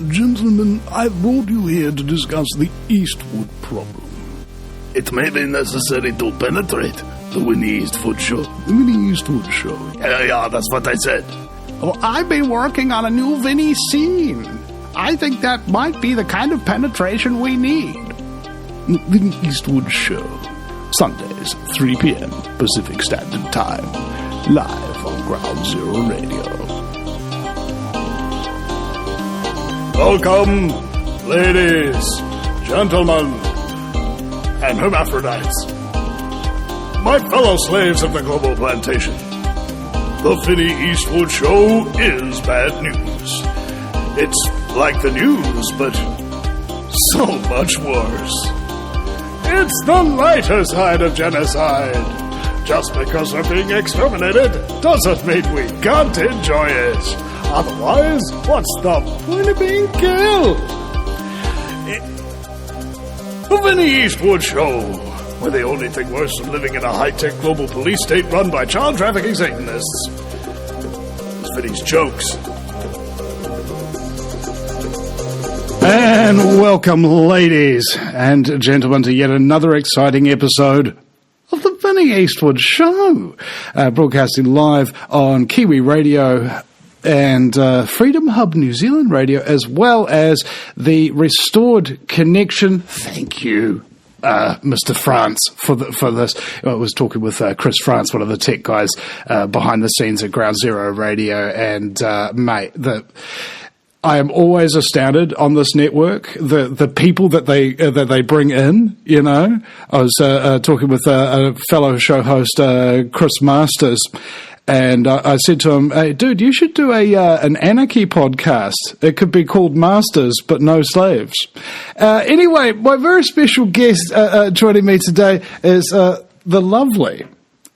Gentlemen, I've brought you here to discuss the Eastwood problem. It may be necessary to penetrate the Vinny Eastwood show. The Vinny Eastwood show. Yeah, that's what I said. Well, I've been working on a new Vinny scene. I think that might be the kind of penetration we need. The Vinny Eastwood show. Sundays, 3 p.m. Pacific Standard Time. Live on Ground Zero Radio. Welcome, ladies, gentlemen, and hermaphrodites. My fellow slaves of the global plantation. The Vinny Eastwood show is bad news. It's like the news, but so much worse. It's the lighter side of genocide. Just because we're being exterminated doesn't mean we can't enjoy it. Otherwise, what's the point of being killed? The Vinny Eastwood show, where the only thing worse than living in a high-tech global police state run by child trafficking Satanists is Vinny's jokes. And welcome, ladies and gentlemen, to yet another exciting episode of the Vinny Eastwood show, broadcasting live on Kiwi Radio and Freedom Hub New Zealand Radio, as well as the restored connection. Thank you, Mr. France, for this. I was talking with Chris France, one of the tech guys behind the scenes at Ground Zero Radio, and mate, I am always astounded on this network, the people that they bring in. You know, I was talking with a fellow show host, Chris Masters. And I said to him, "Hey, dude, you should do an anarchy podcast. It could be called Masters, but no slaves." Anyway, my very special guest joining me today is the lovely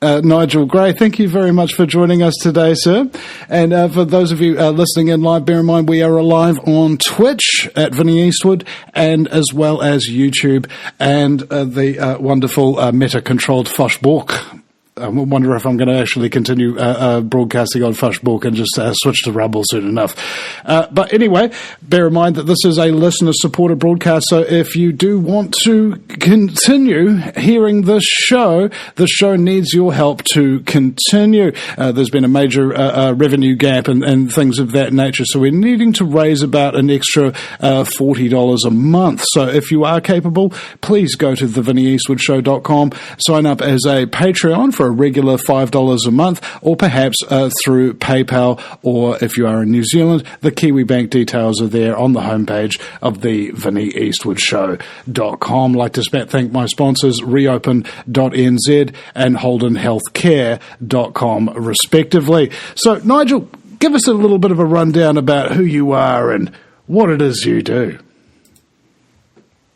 Nigel Gray. Thank you very much for joining us today, sir. And for those of you listening in live, bear in mind we are live on Twitch at Vinny Eastwood, and as well as YouTube and the wonderful Meta-controlled Foshbork. I wonder if I'm going to actually continue broadcasting on Fushbork and just switch to Rumble soon enough. But anyway, bear in mind that this is a listener-supported broadcast, so if you do want to continue hearing this show, the show needs your help to continue. There's been a major revenue gap and things of that nature, so we're needing to raise about an extra $40 a month. So if you are capable, please go to thevinnyeastwoodshow.com, sign up as a Patreon for a regular $5 a month, or perhaps through PayPal, or if you are in New Zealand, the KIWIBANK details are there on the homepage of the VinnyEastwoodShow.com. I'd like to thank my sponsors, Reopen.nz and HoldenHealthCare.com, respectively. So, Nigel, give us a little bit of a rundown about who you are and what it is you do.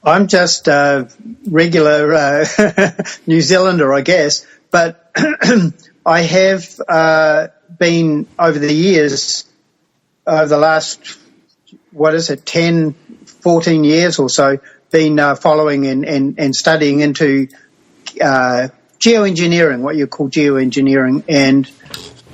I'm just a regular New Zealander, I guess. But I have been, over the years, over the last, 10, 14 years or so, been following and studying into geoengineering, what you call geoengineering. And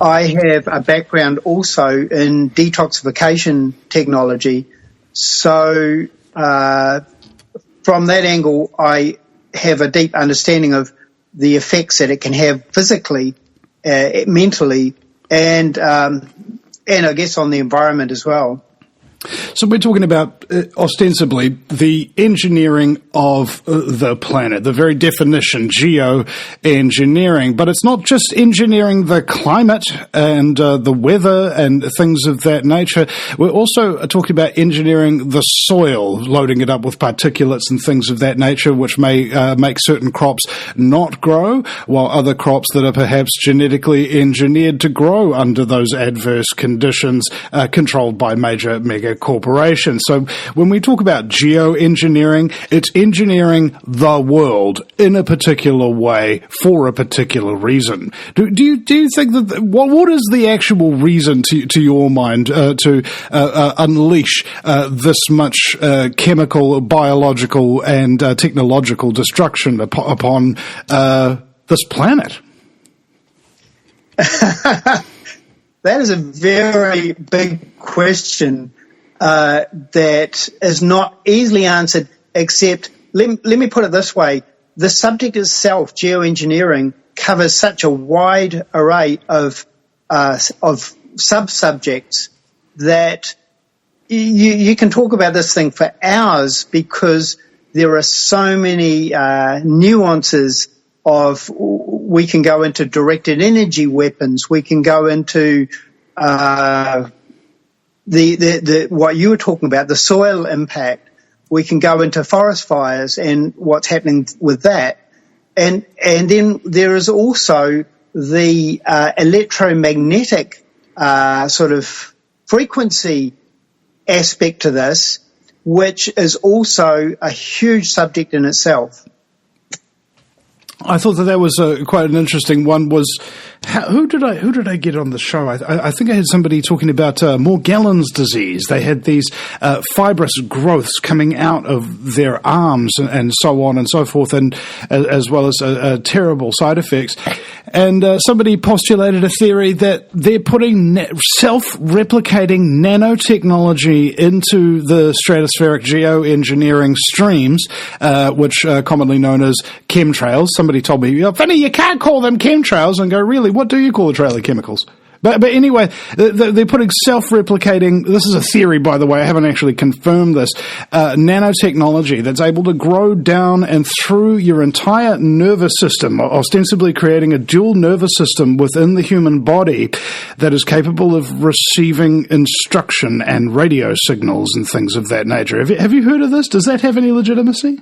I have a background also in detoxification technology. So from that angle, I have a deep understanding of the effects that it can have physically, mentally, and I guess on the environment as well. So we're talking about, ostensibly, the engineering of the planet, the very definition, geoengineering. But it's not just engineering the climate and the weather and things of that nature. We're also talking about engineering the soil, loading it up with particulates and things of that nature, which may make certain crops not grow, while other crops that are perhaps genetically engineered to grow under those adverse conditions, controlled by major mega corporations. So when we talk about geoengineering, it's engineering the world in a particular way for a particular reason. Do you think that what is the actual reason to your mind to unleash this much chemical, biological, and technological destruction upon this planet? That is a very big question. that is not easily answered, except, let me put it this way, the subject itself, geoengineering, covers such a wide array of sub-subjects that you can talk about this thing for hours, because there are so many nuances of, we can go into directed energy weapons, we can go into the what you were talking about, the soil impact, we can go into forest fires and what's happening with that. And then there is also the electromagnetic sort of frequency aspect to this, which is also a huge subject in itself. I thought that was quite an interesting one. Who did I get on the show? I think I had somebody talking about Morgellons disease. They had these fibrous growths coming out of their arms and so on and so forth, and as well as terrible side effects. And somebody postulated a theory that they're putting self-replicating nanotechnology into the stratospheric geoengineering streams, which are commonly known as chemtrails. Somebody told me, Vinny, you can't call them chemtrails, and go, really, what do you call the trail of chemicals? But anyway, they're putting self-replicating, this is a theory, by the way, I haven't actually confirmed this, nanotechnology that's able to grow down and through your entire nervous system, ostensibly creating a dual nervous system within the human body that is capable of receiving instruction and radio signals and things of that nature. Have you heard of this? Does that have any legitimacy?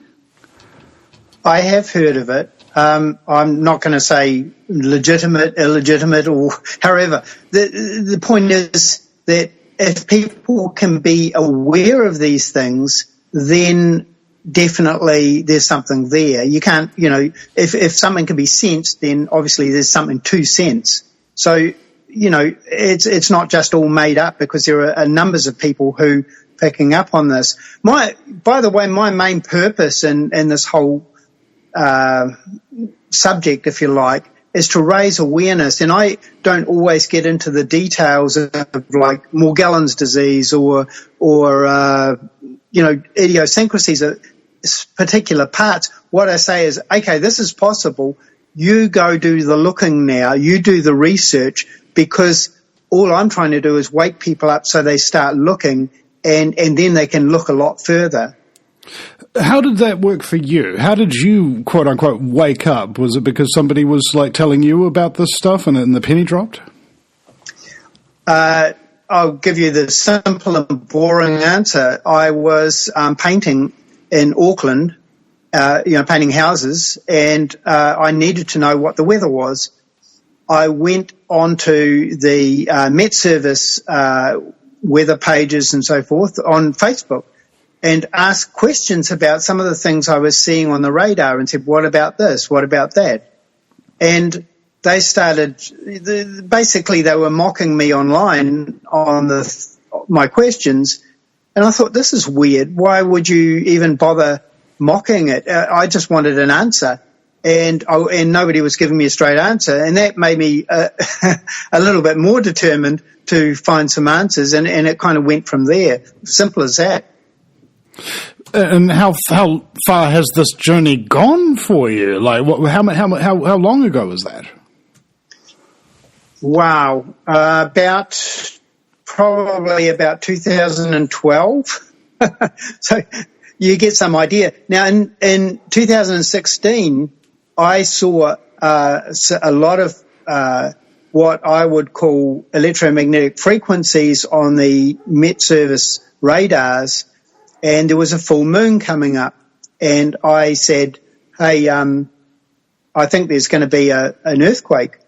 I have heard of it. I'm not going to say legitimate, illegitimate, or however. The point is that if people can be aware of these things, then definitely there's something there. You can't, if something can be sensed, then obviously there's something to sense. So, it's not just all made up, because there are numbers of people who picking up on this. By the way, my main purpose in this whole subject, if you like, is to raise awareness. And I don't always get into the details of like Morgellons disease or idiosyncrasies of particular parts. What I say is, okay, this is possible. You go do the looking now. You do the research, because all I'm trying to do is wake people up so they start looking, and then they can look a lot further. How did that work for you? How did you, quote unquote, wake up? Was it because somebody was like telling you about this stuff and the penny dropped? I'll give you the simple and boring answer. I was painting in Auckland, painting houses, and I needed to know what the weather was. I went onto the Met Service weather pages and so forth on Facebook, and asked questions about some of the things I was seeing on the radar, and said, what about this? What about that? And they started, basically they were mocking me online on my questions. And I thought, this is weird. Why would you even bother mocking it? I just wanted an answer. And nobody was giving me a straight answer. And that made me a little bit more determined to find some answers. And it kind of went from there. Simple as that. And how far has this journey gone for you? Like, how long ago was that? Wow, probably about 2012. So you get some idea. Now, in 2016, I saw a lot of what I would call electromagnetic frequencies on the Met Service radars. And there was a full moon coming up, and I said, hey, I think there's going to be an earthquake,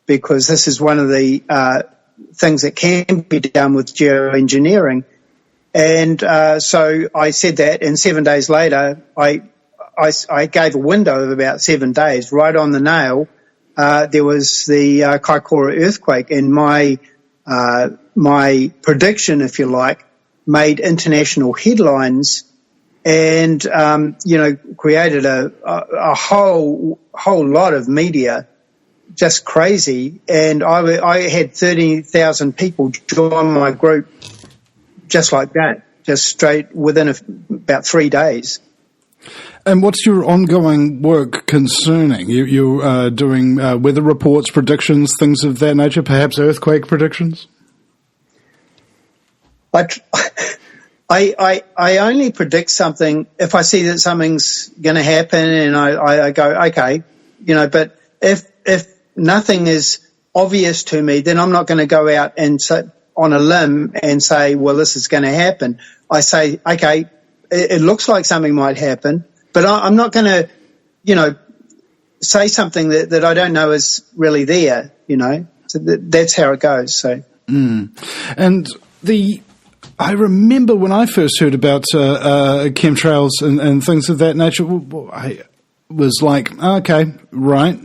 because this is one of the things that can be done with geoengineering. And so I said that, and 7 days later, I gave a window of about 7 days, right on the nail. There was the Kaikoura earthquake, and my prediction, if you like, made international headlines, and created a whole lot of media, just crazy. And I had 30,000 people join my group just like that. just straight within about 3 days. And what's your ongoing work concerning? You're doing weather reports, predictions, things of that nature, perhaps earthquake predictions? I only predict something if I see that something's going to happen, and I go, okay, but if nothing is obvious to me, then I'm not going to go out and on a limb and say, well, this is going to happen. I say, okay, it looks like something might happen, but I'm not going to, say something that I don't know is really there, So that's how it goes. So, And I remember when I first heard about chemtrails and things of that nature, I was like, okay, right,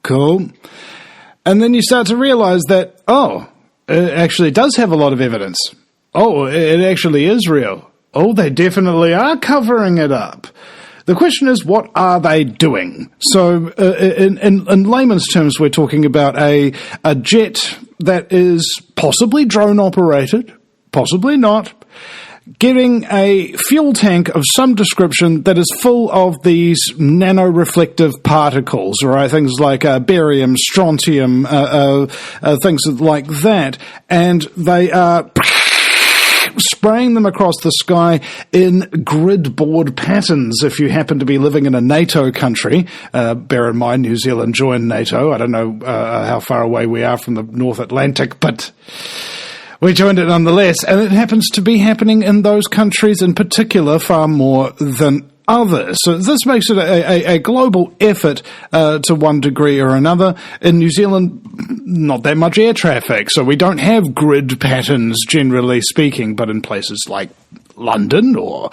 cool. And then you start to realize that, it actually does have a lot of evidence. Oh, it actually is real. Oh, they definitely are covering it up. The question is, what are they doing? So in layman's terms, we're talking about a jet that is possibly drone operated, possibly not, getting a fuel tank of some description that is full of these nano-reflective particles, right? Things like barium, strontium, things like that, and they are spraying them across the sky in grid board patterns. If you happen to be living in a NATO country, bear in mind New Zealand joined NATO. I don't know how far away we are from the North Atlantic, but we joined it nonetheless, and it happens to be happening in those countries in particular far more than others. So this makes it a global effort to one degree or another. In New Zealand, not that much air traffic, so we don't have grid patterns, generally speaking, but in places like London or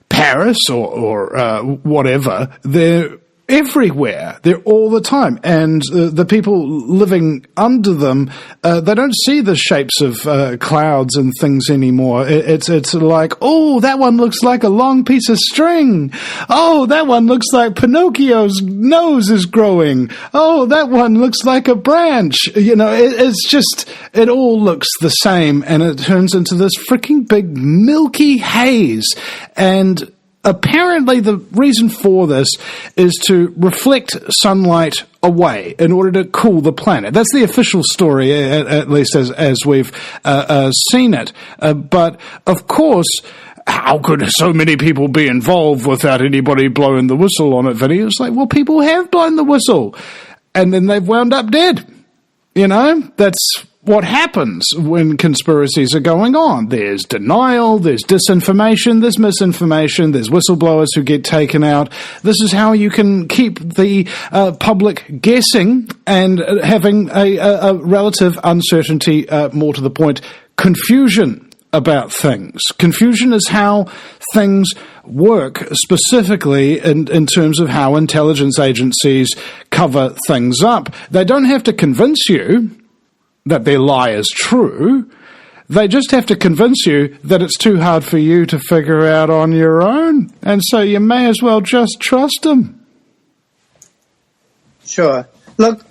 Paris or whatever, they're everywhere. They're all the time. And the people living under them, they don't see the shapes of clouds and things anymore. It's like, oh, that one looks like a long piece of string. Oh, that one looks like Pinocchio's nose is growing. Oh, that one looks like a branch. It's just, it all looks the same, and it turns into this freaking big milky haze. And apparently the reason for this is to reflect sunlight away in order to cool the planet. That's the official story, at least as we've seen it. But, of course, how could so many people be involved without anybody blowing the whistle on it, Vinny? It's like, well, people have blown the whistle, and then they've wound up dead. That's what happens when conspiracies are going on. There's denial, there's disinformation, there's misinformation, there's whistleblowers who get taken out. This is how you can keep the public guessing and having a relative uncertainty, more to the point, confusion about things. Confusion is how things work, specifically in terms of how intelligence agencies cover things up. They don't have to convince you that their lie is true. They just have to convince you that it's too hard for you to figure out on your own. And so you may as well just trust them. Sure. Look,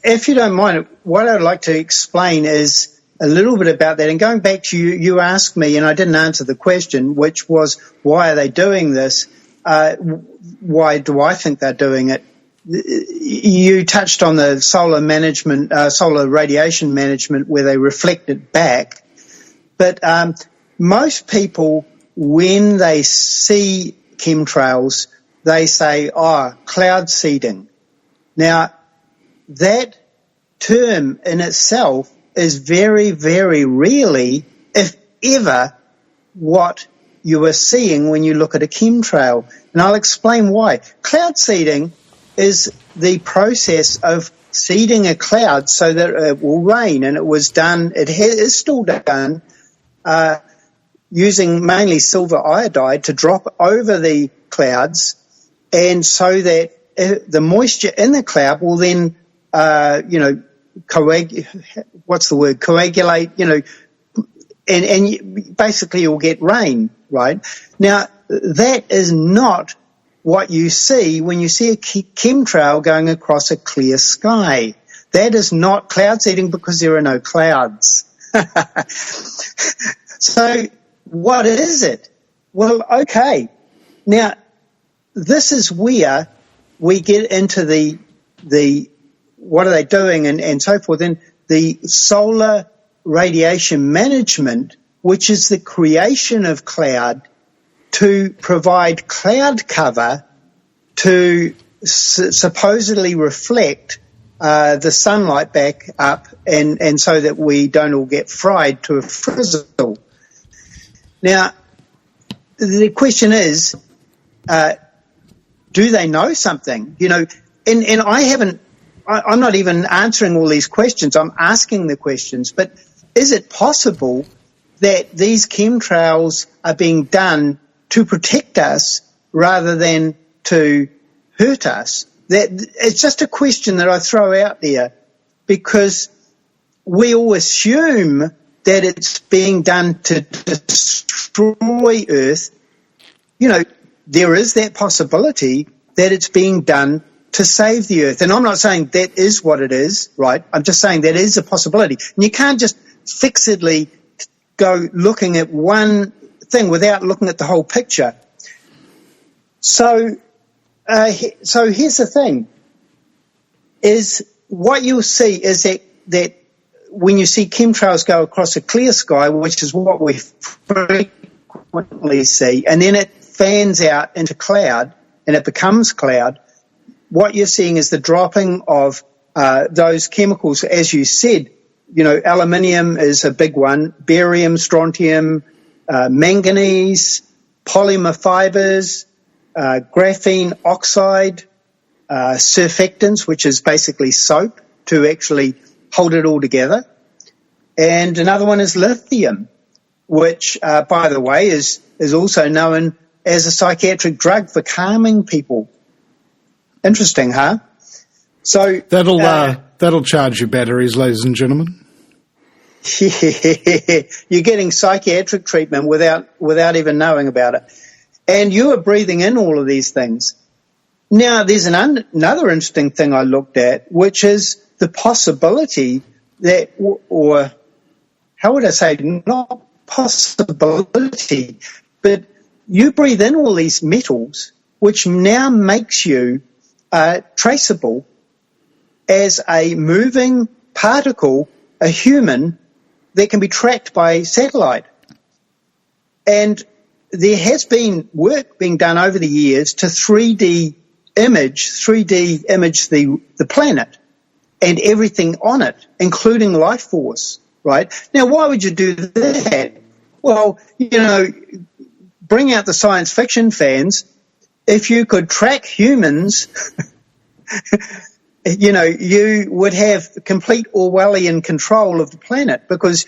if you don't mind, what I'd like to explain is a little bit about that. And going back to you asked me, and I didn't answer the question, which was, why are they doing this? Why do I think they're doing it? You touched on the solar management, solar radiation management, where they reflect it back. But most people, when they see chemtrails, they say, cloud seeding. Now, that term in itself is very, very rarely, if ever, what you are seeing when you look at a chemtrail. And I'll explain why. Cloud seeding is the process of seeding a cloud so that it will rain, and it was done, is still done, using mainly silver iodide to drop over the clouds, and so that the moisture in the cloud will then, coagulate, and basically you'll get rain, right? Now, that is not what you see when you see a chemtrail going across a clear sky. That is not cloud seeding, because there are no clouds. So what is it? Well, okay. Now, this is where we get into the what are they doing and so forth. And the solar radiation management, which is the creation of cloud to provide cloud cover to supposedly reflect the sunlight back up and so that we don't all get fried to a frizzle. Now, the question is, do they know something? You know, and I'm not even answering all these questions. I'm asking the questions. But is it possible that these chemtrails are being done to protect us rather than to hurt us? That it's just a question that I throw out there because we all assume that it's being done to destroy Earth. You know, there is that possibility that it's being done to save the Earth. And I'm not saying that is what it is, right? I'm just saying that is a possibility. And you can't just fixedly go looking at one thing without looking at the whole picture. So here's the thing, is what you'll see is that when you see chemtrails go across a clear sky, which is what we frequently see, and then it fans out into cloud and it becomes cloud, what you're seeing is the dropping of those chemicals, as you said. You know, aluminium is a big one, barium, strontium, manganese, polymer fibers, graphene oxide, surfactants, which is basically soap to actually hold it all together. And another one is lithium, which, by the way, is also known as a psychiatric drug for calming people. Interesting, huh? So that'll charge your batteries, ladies and gentlemen. Yeah, you're getting psychiatric treatment without even knowing about it. And you are breathing in all of these things. Now, there's another interesting thing I looked at, which is the possibility that, or how would I say, not possibility, but you breathe in all these metals, which now makes you traceable as a moving particle, a human, that can be tracked by satellite. And there has been work being done over the years to 3D image the planet and everything on it, including life force, right? Now, why would you do that? Well, you know, bring out the science fiction fans. If you could track humans, you know, you would have complete Orwellian control of the planet, because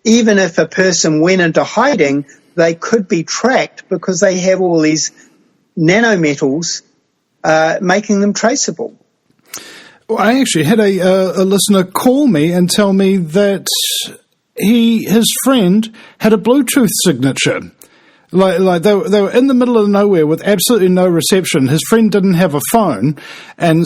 even if a person went into hiding, they could be tracked because they have all these nanometals making them traceable. Well, I actually had a listener call me and tell me that his friend had a Bluetooth signature. Like they were in the middle of nowhere with absolutely no reception. His friend didn't have a phone, and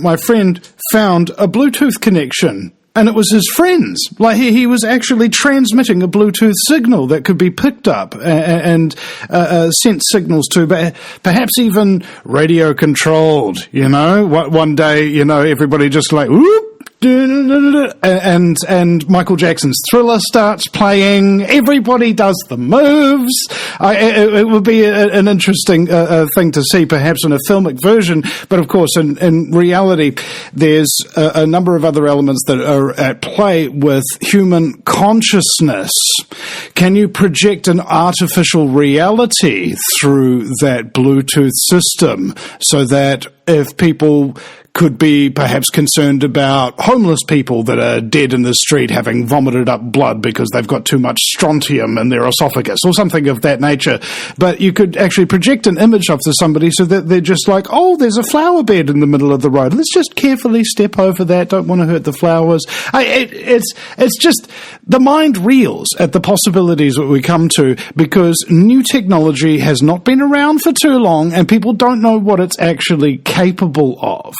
my friend found a Bluetooth connection, and it was his friend's. Like he was actually transmitting a Bluetooth signal that could be picked up and sent signals to, perhaps even radio controlled. You know, one day, you know, everybody just like whoop. And Michael Jackson's Thriller starts playing. Everybody does the moves. It would be an interesting thing to see, perhaps in a filmic version. But of course, in reality, there's a number of other elements that are at play with human consciousness. Can you project an artificial reality through that Bluetooth system so that if people could be perhaps concerned about homeless people that are dead in the street having vomited up blood because they've got too much strontium in their esophagus or something of that nature. But you could actually project an image of to somebody so that they're just like, oh, there's a flower bed in the middle of the road. Let's just carefully step over that. Don't want to hurt the flowers. It's just the mind reels at the possibilities that we come to because new technology has not been around for too long and people don't know what it's actually capable of.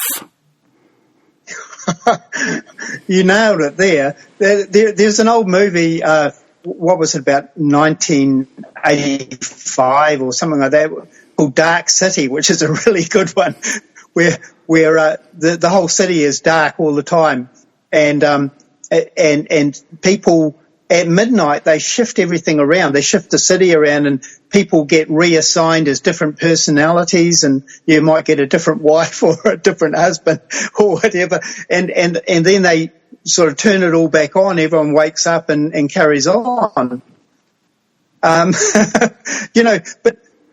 You nailed it there. There's an old movie what was it, about 1985 or something like that, called Dark City, which is a really good one, where the whole city is dark all the time, and people at midnight, they shift everything around. They shift the city around, and people get reassigned as different personalities, and you might get a different wife or a different husband or whatever. And then they sort of turn it all back on. Everyone wakes up and carries on. But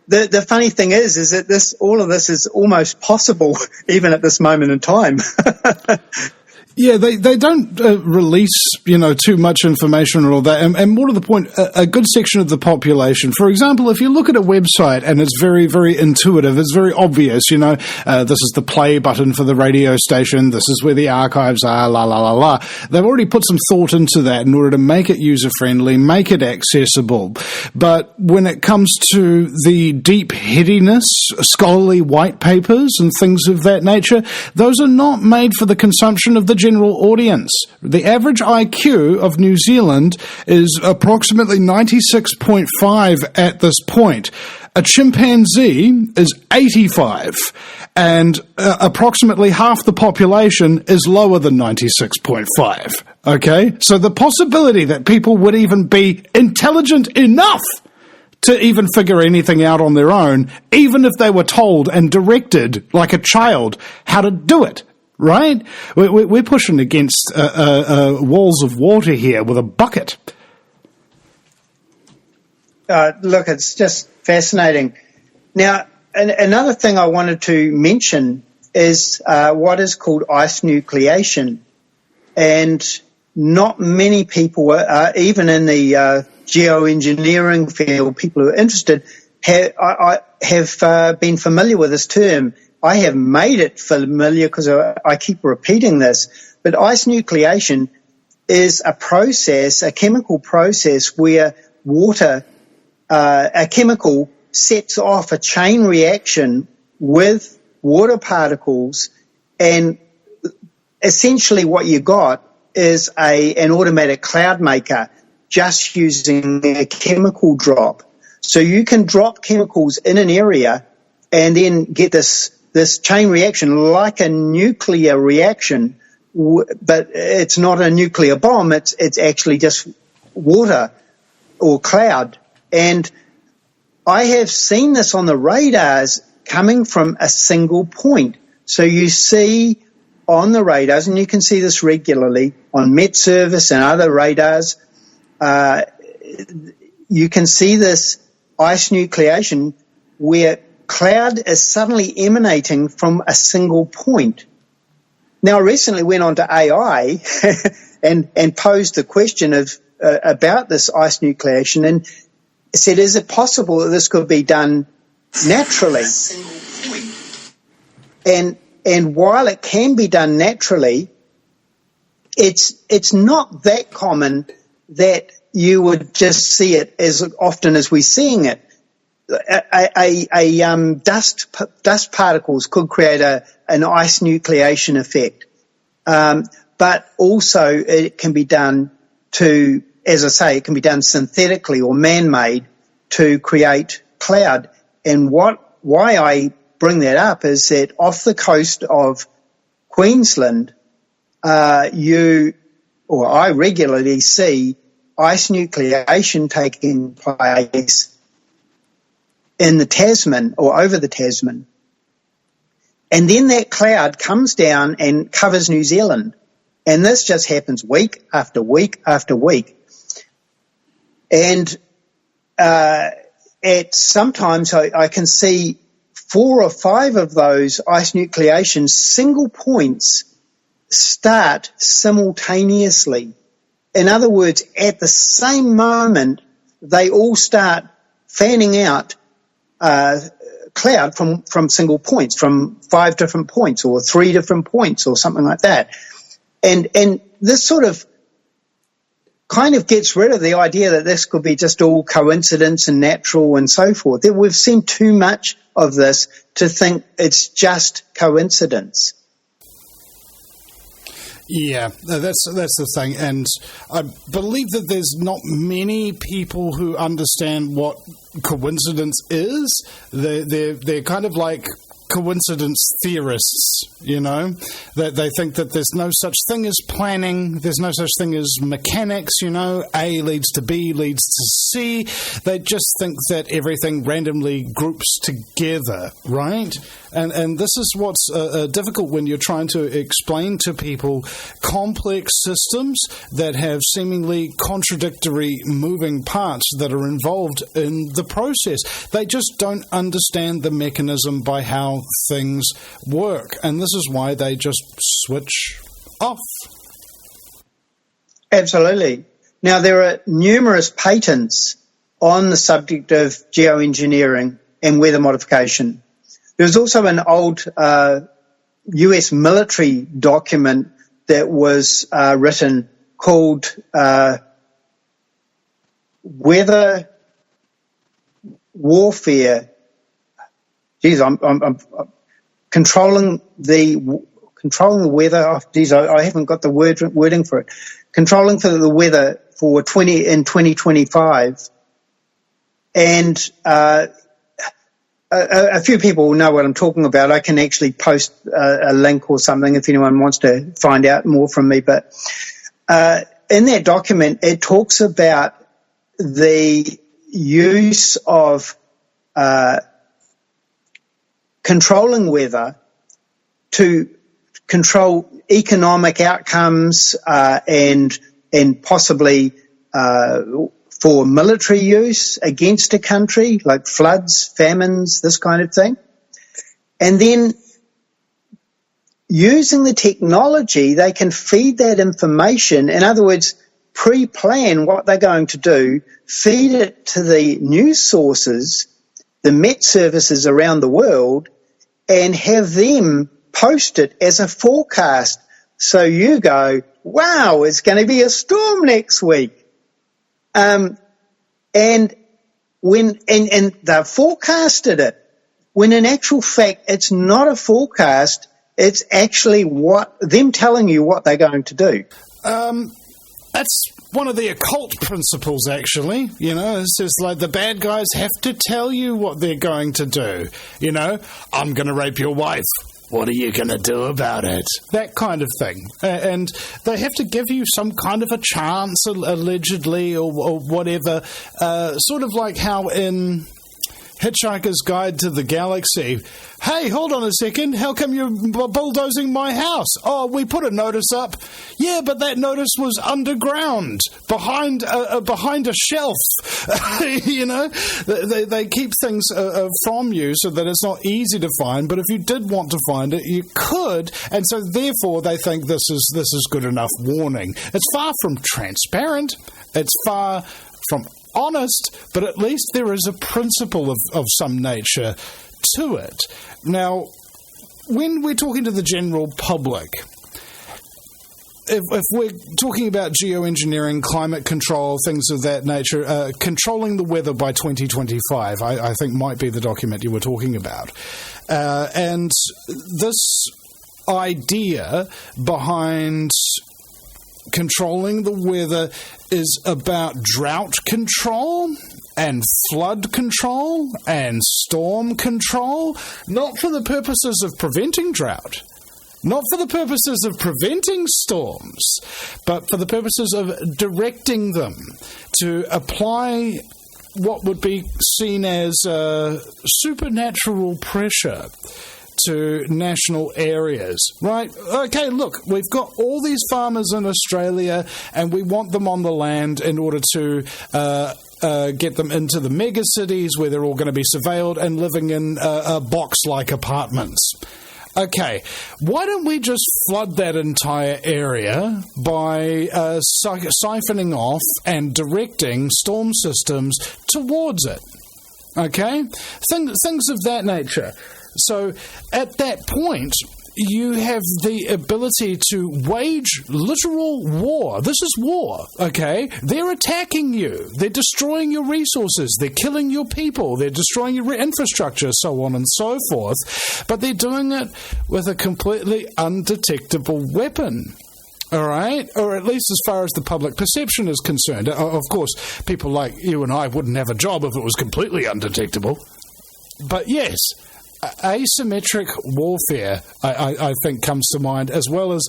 the funny thing is that all of this is almost possible even at this moment in time. Yeah, they don't release, too much information and all that. And more to the point, a good section of the population, for example, if you look at a website and it's very, very intuitive, it's very obvious, this is the play button for the radio station, this is where the archives are, la, la, la, la. They've already put some thought into that in order to make it user-friendly, make it accessible. But when it comes to the deep headiness, scholarly white papers and things of that nature, those are not made for the consumption of the general audience. The average IQ of New Zealand is approximately 96.5 at this point. A chimpanzee is 85, and approximately half the population is lower than 96.5. Okay? So the possibility that people would even be intelligent enough to even figure anything out on their own, even if they were told and directed like a child how to do it, right? We're pushing against walls of water here with a bucket. Look, it's just fascinating. Now, another thing I wanted to mention is what is called ice nucleation. And not many people, even in the geoengineering field, people who are interested, have been familiar with this term. I have made it familiar because I keep repeating this. But ice nucleation is a process, a chemical process where a chemical sets off a chain reaction with water particles, and essentially what you got is an automatic cloud maker just using a chemical drop. So you can drop chemicals in an area and then get this chain reaction like a nuclear reaction, but it's not a nuclear bomb. It's actually just water or cloud. And I have seen this on the radars coming from a single point. So you see on the radars, and you can see this regularly on Met Service and other radars, you can see this ice nucleation where cloud is suddenly emanating from a single point. Now, I recently went on to AI and posed the question about this ice nucleation and said, is it possible that this could be done naturally? And while it can be done naturally, it's not that common that you would just see it as often as we're seeing it. Dust particles could create an ice nucleation effect, but also it can be done as I say, it can be done synthetically or man-made to create cloud. And why I bring that up is that off the coast of Queensland, I regularly see ice nucleation taking place in the Tasman or over the Tasman. And then that cloud comes down and covers New Zealand. And this just happens week after week after week. And sometimes I can see 4 or 5 of those ice nucleations, single points, start simultaneously. In other words, at the same moment, they all start fanning out cloud from single points, from 5 different points or 3 different points or something like that. And this sort of kind of gets rid of the idea that this could be just all coincidence and natural and so forth. We've seen too much of this to think it's just coincidence. Yeah, that's the thing, and I believe that there's not many people who understand what coincidence is. They're kind of like coincidence theorists, you know, that they think that there's no such thing as planning, there's no such thing as mechanics, you know, A leads to B leads to C. They just think that everything randomly groups together, right? And this is what's difficult when you're trying to explain to people complex systems that have seemingly contradictory moving parts that are involved in the process. They just don't understand the mechanism by how things work, and this is why they just switch off. Absolutely. Now, there are numerous patents on the subject of geoengineering and weather modification. There's also an old US military document that was written called Weather Warfare. Geez, I'm controlling the weather. Oh, geez, I haven't got the wording for it. Controlling for the weather for 2025, and a few people will know what I'm talking about. I can actually post a link or something if anyone wants to find out more from me. But in that document, it talks about the use of controlling weather to control economic outcomes and possibly for military use against a country, like floods, famines, this kind of thing. And then using the technology, they can feed that information. In other words, pre-plan what they're going to do, feed it to the news sources, the Met services around the world, and have them post it as a forecast. So you go, wow, it's going to be a storm next week. And they've forecasted it, when in actual fact it's not a forecast, it's actually them telling you what they're going to do. That's one of the occult principles, actually. You know, it's just like the bad guys have to tell you what they're going to do. You know, I'm going to rape your wife. What are you going to do about it? That kind of thing. And they have to give you some kind of a chance, allegedly, or whatever. Sort of like how in Hitchhiker's Guide to the Galaxy, hey, hold on a second, how come you're bulldozing my house? Oh, we put a notice up. Yeah, but that notice was underground, behind a shelf. You know, they keep things from you so that it's not easy to find, but if you did want to find it, you could, and so therefore they think this is good enough warning. It's far from transparent. It's far from honest, but at least there is a principle of some nature to it. Now, when we're talking to the general public, if we're talking about geoengineering, climate control, things of that nature, controlling the weather by 2025, I think might be the document you were talking about. And this idea behind controlling the weather is about drought control and flood control and storm control, not for the purposes of preventing drought, not for the purposes of preventing storms, but for the purposes of directing them to apply what would be seen as supernatural pressure to national areas, right? Okay, look, we've got all these farmers in Australia and we want them on the land in order to get them into the mega cities where they're all going to be surveilled and living in box-like apartments. Okay, why don't we just flood that entire area by siphoning off and directing storm systems towards it? Okay? Things of that nature. So at that point, you have the ability to wage literal war. This is war, okay? They're attacking you. They're destroying your resources. They're killing your people. They're destroying your infrastructure, so on and so forth. But they're doing it with a completely undetectable weapon. All right, or at least as far as the public perception is concerned. Of course, people like you and I wouldn't have a job if it was completely undetectable. But yes, asymmetric warfare, I think, comes to mind, as well as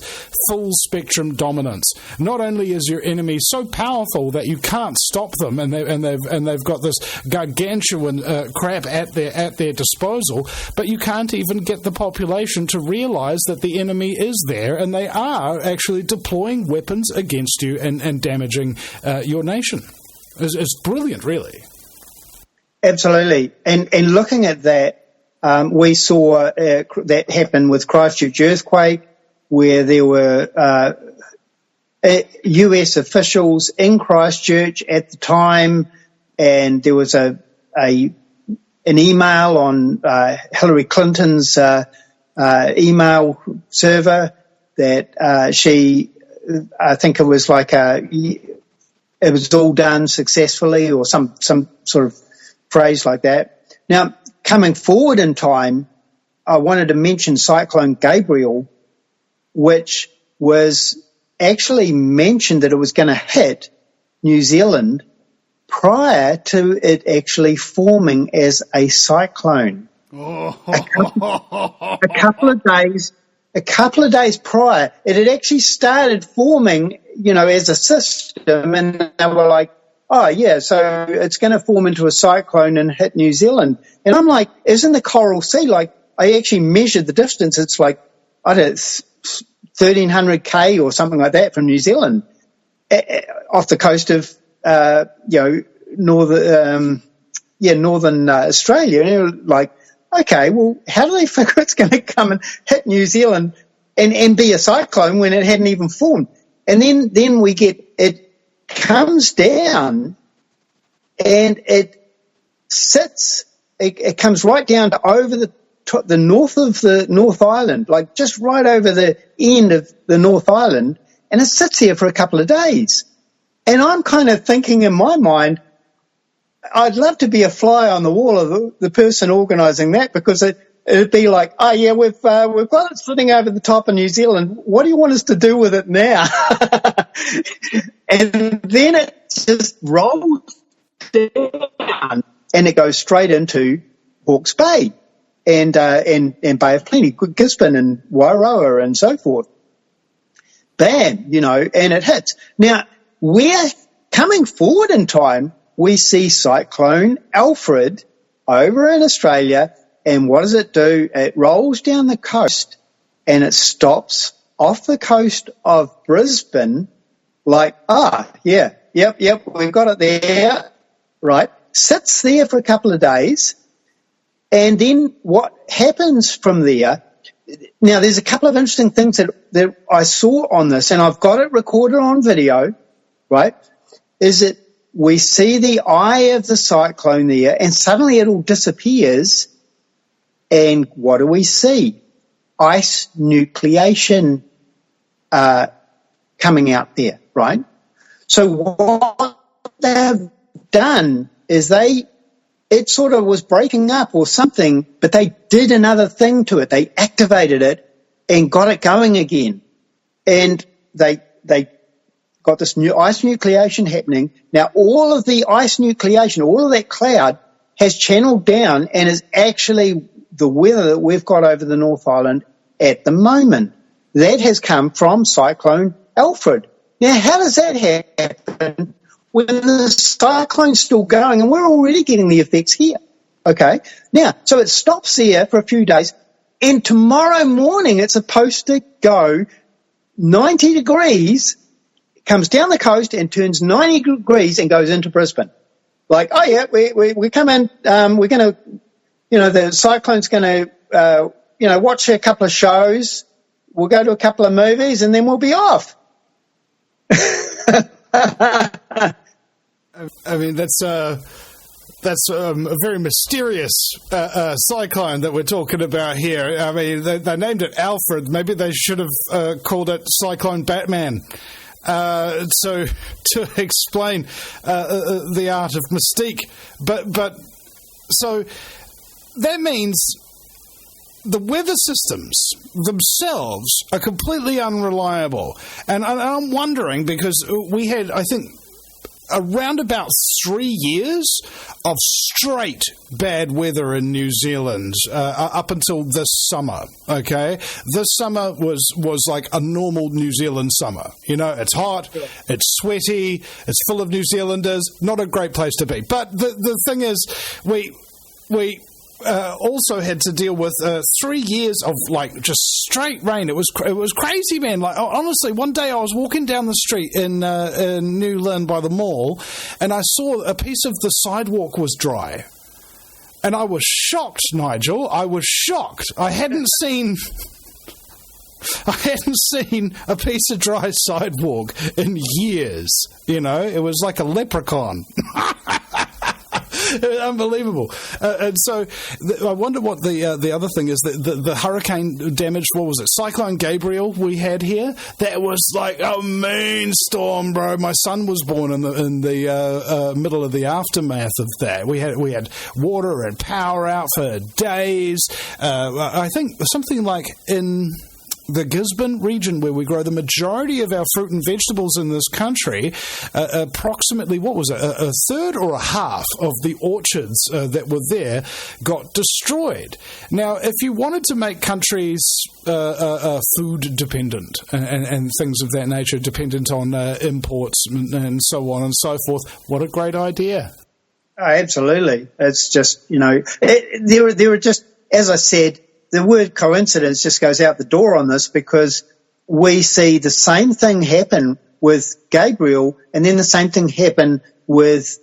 full-spectrum dominance. Not only is your enemy so powerful that you can't stop them, and they've got this gargantuan crap at their disposal, but you can't even get the population to realise that the enemy is there, and they are actually deploying weapons against you and damaging your nation. It's brilliant, really. Absolutely. And looking at that, we saw that happen with Christchurch earthquake, where there were US officials in Christchurch at the time, and there was an email on Hillary Clinton's email server that she, I think it was like it was all done successfully, or some sort of phrase like that. Now, coming forward in time, I wanted to mention Cyclone Gabriel, which was actually mentioned that it was going to hit New Zealand prior to it actually forming as a cyclone. A couple of days prior, it had actually started forming, as a system, and they were like, oh yeah, so it's going to form into a cyclone and hit New Zealand. And I'm like, isn't the Coral Sea, like, I actually measured the distance, it's like, I don't know, 1,300 or something like that from New Zealand, off the coast of, northern Australia. And you're like, okay, well, how do they figure it's going to come and hit New Zealand and be a cyclone when it hadn't even formed? And then we get, it comes down and it sits, it comes right down to over the north of the North Island, like just right over the end of the North Island, and it sits here for a couple of days. And I'm kind of thinking in my mind, I'd love to be a fly on the wall of the person organising that, because it'd be like, oh yeah, we've got it sitting over the top of New Zealand. What do you want us to do with it now? And then it just rolls down and it goes straight into Hawke's Bay and Bay of Plenty, Gisborne and Wairoa and so forth. Bam, and it hits. Now, we're coming forward in time, we see Cyclone Alfred over in Australia, and what does it do? It rolls down the coast and it stops off the coast of Brisbane, like, yep, we've got it there, right? Sits there for a couple of days, and then what happens from there? Now, there's a couple of interesting things that I saw on this, and I've got it recorded on video, right? Is that we see the eye of the cyclone there, and suddenly it all disappears, and what do we see? Ice nucleation coming out there, right? So what they've done is it sort of was breaking up or something, but they did another thing to it. They activated it and got it going again. And they got this new ice nucleation happening. Now, all of the ice nucleation, all of that cloud has channeled down and is actually the weather that we've got over the North Island at the moment. That has come from Cyclone Alfred. Now, how does that happen when the cyclone's still going and we're already getting the effects here? Okay. Now, so it stops there for a few days, and tomorrow morning it's supposed to go 90 degrees, comes down the coast and turns 90 degrees and goes into Brisbane. Like, oh yeah, we come in, we're going to, the cyclone's going to, watch a couple of shows, we'll go to a couple of movies, and then we'll be off. I mean, that's a very mysterious cyclone that we're talking about here. I mean, they named it Alfred. Maybe they should have called it Cyclone Batman. So to explain the art of mystique, but so that means the weather systems themselves are completely unreliable. And I'm wondering, because we had, I think, around about 3 years of straight bad weather in New Zealand up until this summer, okay? This summer was like a normal New Zealand summer. You know, it's hot, it's sweaty, it's full of New Zealanders, not a great place to be. But the thing is, we also had to deal with 3 years of like just straight rain. It was crazy, man. Like honestly, one day I was walking down the street in New Lynn by the mall, and I saw a piece of the sidewalk was dry, and I was shocked, Nigel. I was shocked. I hadn't seen a piece of dry sidewalk in years. You know, it was like a leprechaun. Unbelievable. And so I wonder what the other thing is. The hurricane damage, what was it? Cyclone Gabriel we had here. That was like a mean storm, bro. My son was born in the middle of the aftermath of that. We had water and power out for days. I think something like in the Gisborne region, where we grow the majority of our fruit and vegetables in this country, approximately, what was it, a third or a half of the orchards that were there got destroyed. Now, if you wanted to make countries food dependent and things of that nature, dependent on imports and so on and so forth, what a great idea. Oh, absolutely. It's just, you know, there are just, as I said, the word coincidence just goes out the door on this, because we see the same thing happen with Gabriel and then the same thing happen with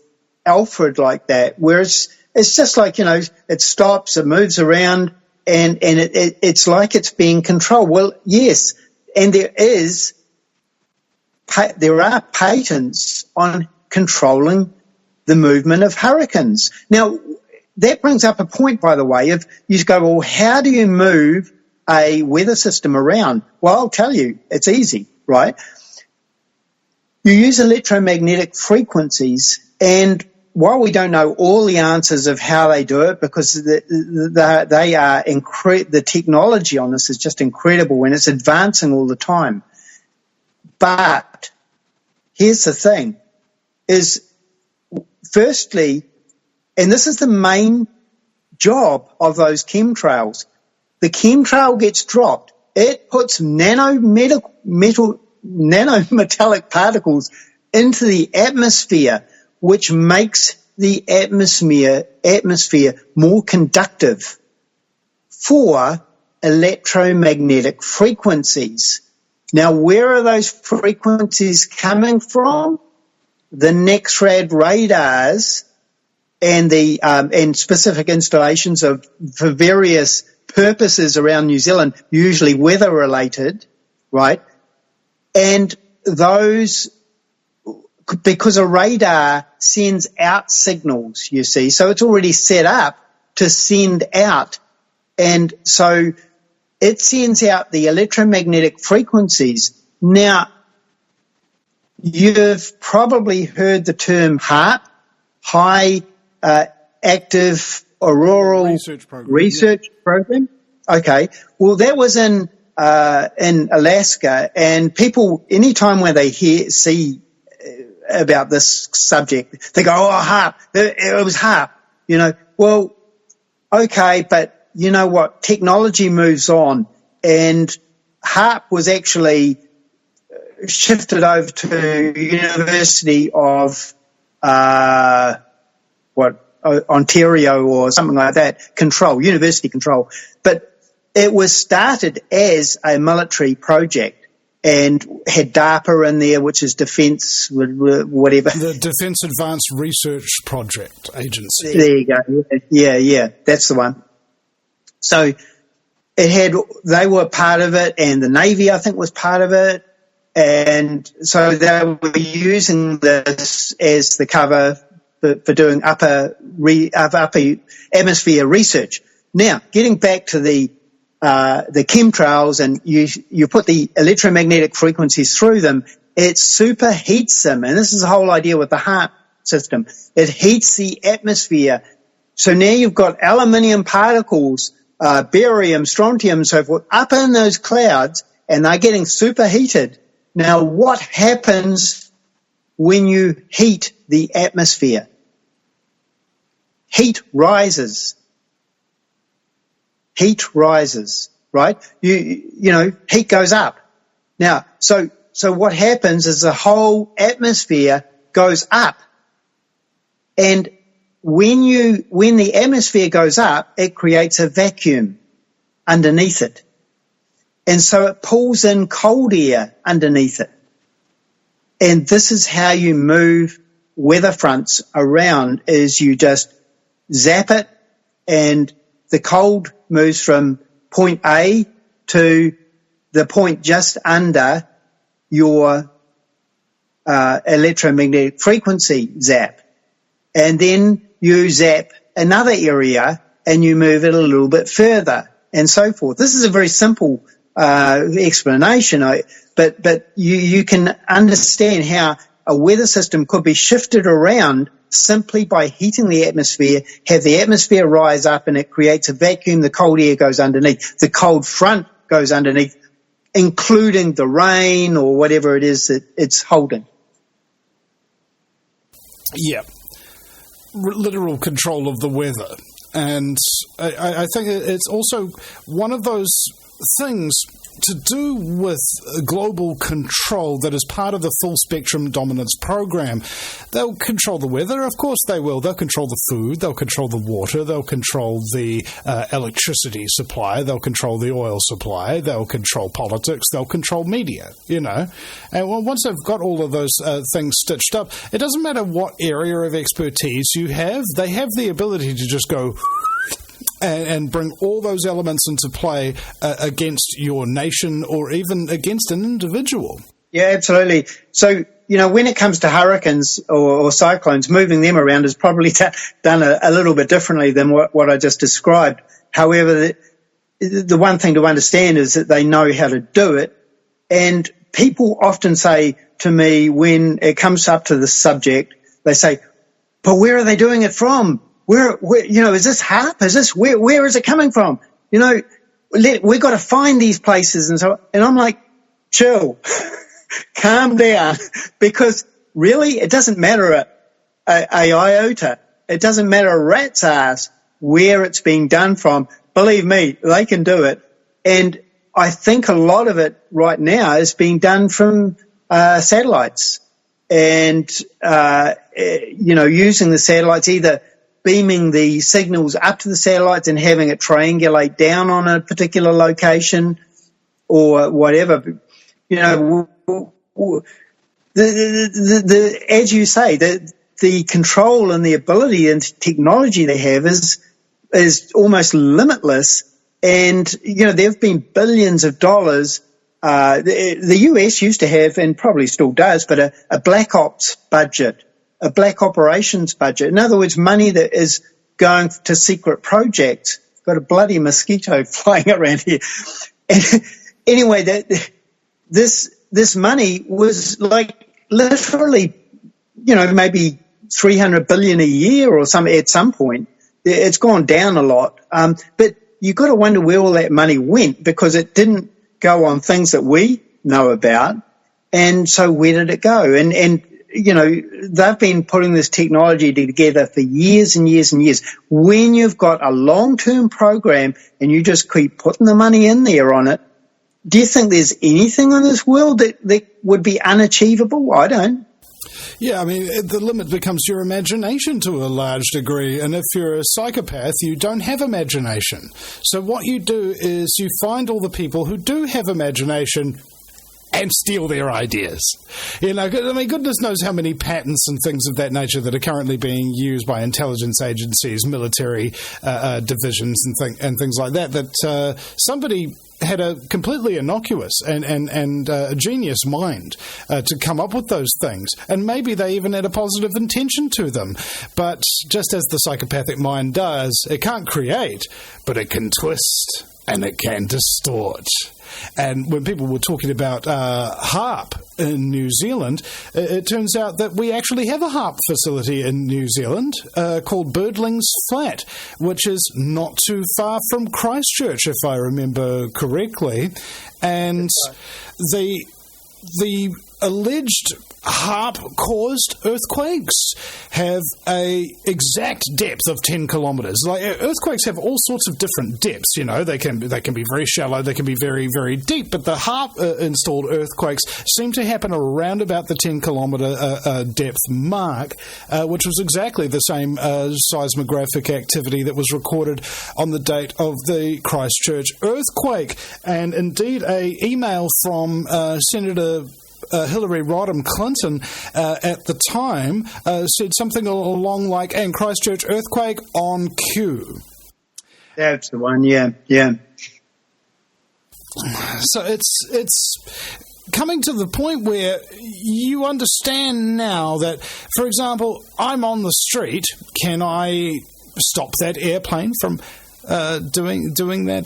Alfred like that, where it's just like, you know, it stops, it moves around, and it's like it's being controlled. Well, yes, and there are patents on controlling the movement of hurricanes. Now, that brings up a point, by the way, of you go, well, how do you move a weather system around? Well, I'll tell you, it's easy, right? You use electromagnetic frequencies, and while we don't know all the answers of how they do it, because they are the technology on this is just incredible, and it's advancing all the time. But here's the thing, is firstly, and this is the main job of those chemtrails. The chemtrail gets dropped. It puts nanometallic particles into the atmosphere, which makes the atmosphere more conductive for electromagnetic frequencies. Now, where are those frequencies coming from? The NEXRAD radars and the and specific installations for various purposes around New Zealand, usually weather related, right? And those, because a radar sends out signals, you see, so it's already set up to send out, and so it sends out the electromagnetic frequencies. Now, you've probably heard the term HAARP, High Active Auroral Research Program. Okay, well, that was in Alaska, and people, anytime where they see about this subject, they go, "Oh, HAARP! It was HAARP." You know, well, okay, but you know what? Technology moves on, and HAARP was actually shifted over to University of Ontario or something like that, university control. But it was started as a military project and had DARPA in there, which is Defence, whatever. The Defence Advanced Research Project Agency. There you go. Yeah, that's the one. So they were part of it, and the Navy, I think, was part of it. And so they were using this as the cover for doing upper atmosphere research. Now, getting back to the chemtrails, and you put the electromagnetic frequencies through them, it superheats them. And this is the whole idea with the HAARP system. It heats the atmosphere. So now you've got aluminium particles barium, strontium, so forth, up in those clouds, and they're getting superheated. Now, what happens when you heat the atmosphere? Heat rises. Heat rises, right? You know, heat goes up. Now, so what happens is the whole atmosphere goes up. And when the atmosphere goes up, it creates a vacuum underneath it. And so it pulls in cold air underneath it. And this is how you move weather fronts around, is you just zap it, and the cold moves from point A to the point just under your electromagnetic frequency zap. And then you zap another area and you move it a little bit further, and so forth. This is a very simple explanation, but you can understand how a weather system could be shifted around simply by heating the atmosphere, have the atmosphere rise up, and it creates a vacuum. The cold air goes underneath. The cold front goes underneath, including the rain or whatever it is that it's holding. Yeah. Literal control of the weather. And I think it's also one of those things to do with global control that is part of the full spectrum dominance program. They'll control the weather, of course they will. They'll control the food, they'll control the water, they'll control the electricity supply, they'll control the oil supply, they'll control politics, they'll control media, you know. And once they've got all of those things stitched up, it doesn't matter what area of expertise you have, they have the ability to just go and bring all those elements into play against your nation or even against an individual. Yeah, absolutely. So, you know, when it comes to hurricanes or cyclones, moving them around is probably done a little bit differently than what I just described. However, the one thing to understand is that they know how to do it. And people often say to me, when it comes up to the subject, they say, but where are they doing it from? Where, you know, is this HARP? Is this, where is it coming from? You know, we've got to find these places. And I'm like, chill, calm down, because really it doesn't matter a iota. It doesn't matter a rat's ass where it's being done from. Believe me, they can do it. And I think a lot of it right now is being done from satellites and, you know, using the satellites, either beaming the signals up to the satellites and having it triangulate down on a particular location or whatever. You know, as you say, the control and the ability and technology they have is almost limitless. And, you know, there have been billions of dollars. The US used to have, and probably still does, but a black ops budget, a black operations budget. In other words, money that is going to secret projects. Got a bloody mosquito flying around here. And anyway, this money was like literally, you know, maybe 300 billion a year or something at some point. It's gone down a lot. But you've got to wonder where all that money went, because it didn't go on things that we know about. And so where did it go? And you know, they've been putting this technology together for years and years and years. When you've got a long-term program and you just keep putting the money in there on it, do you think there's anything in this world that would be unachievable? I don't. Yeah, I mean, the limit becomes your imagination to a large degree, and if you're a psychopath, you don't have imagination. So what you do is you find all the people who do have imagination and steal their ideas. You know, I mean, goodness knows how many patents and things of that nature that are currently being used by intelligence agencies, military divisions and things like that, that somebody had a completely innocuous and a genius mind to come up with those things. And maybe they even had a positive intention to them. But just as the psychopathic mind does, it can't create, but it can twist and it can distort. And when people were talking about HARP in New Zealand, it turns out that we actually have a HARP facility in New Zealand called Birdlings Flat, which is not too far from Christchurch, if I remember correctly. And the alleged HARP-caused earthquakes have a exact depth of 10 kilometres. Like, earthquakes have all sorts of different depths, you know. They can be very shallow, they can be very, very deep, but the HARP-installed earthquakes seem to happen around about the 10-kilometre depth mark, which was exactly the same seismographic activity that was recorded on the date of the Christchurch earthquake. And indeed, an email from Senator Hillary Rodham Clinton at the time said something along like, and Christchurch earthquake on cue. That's the one, yeah. So it's coming to the point where you understand now that, for example, I'm on the street, can I stop that airplane from doing that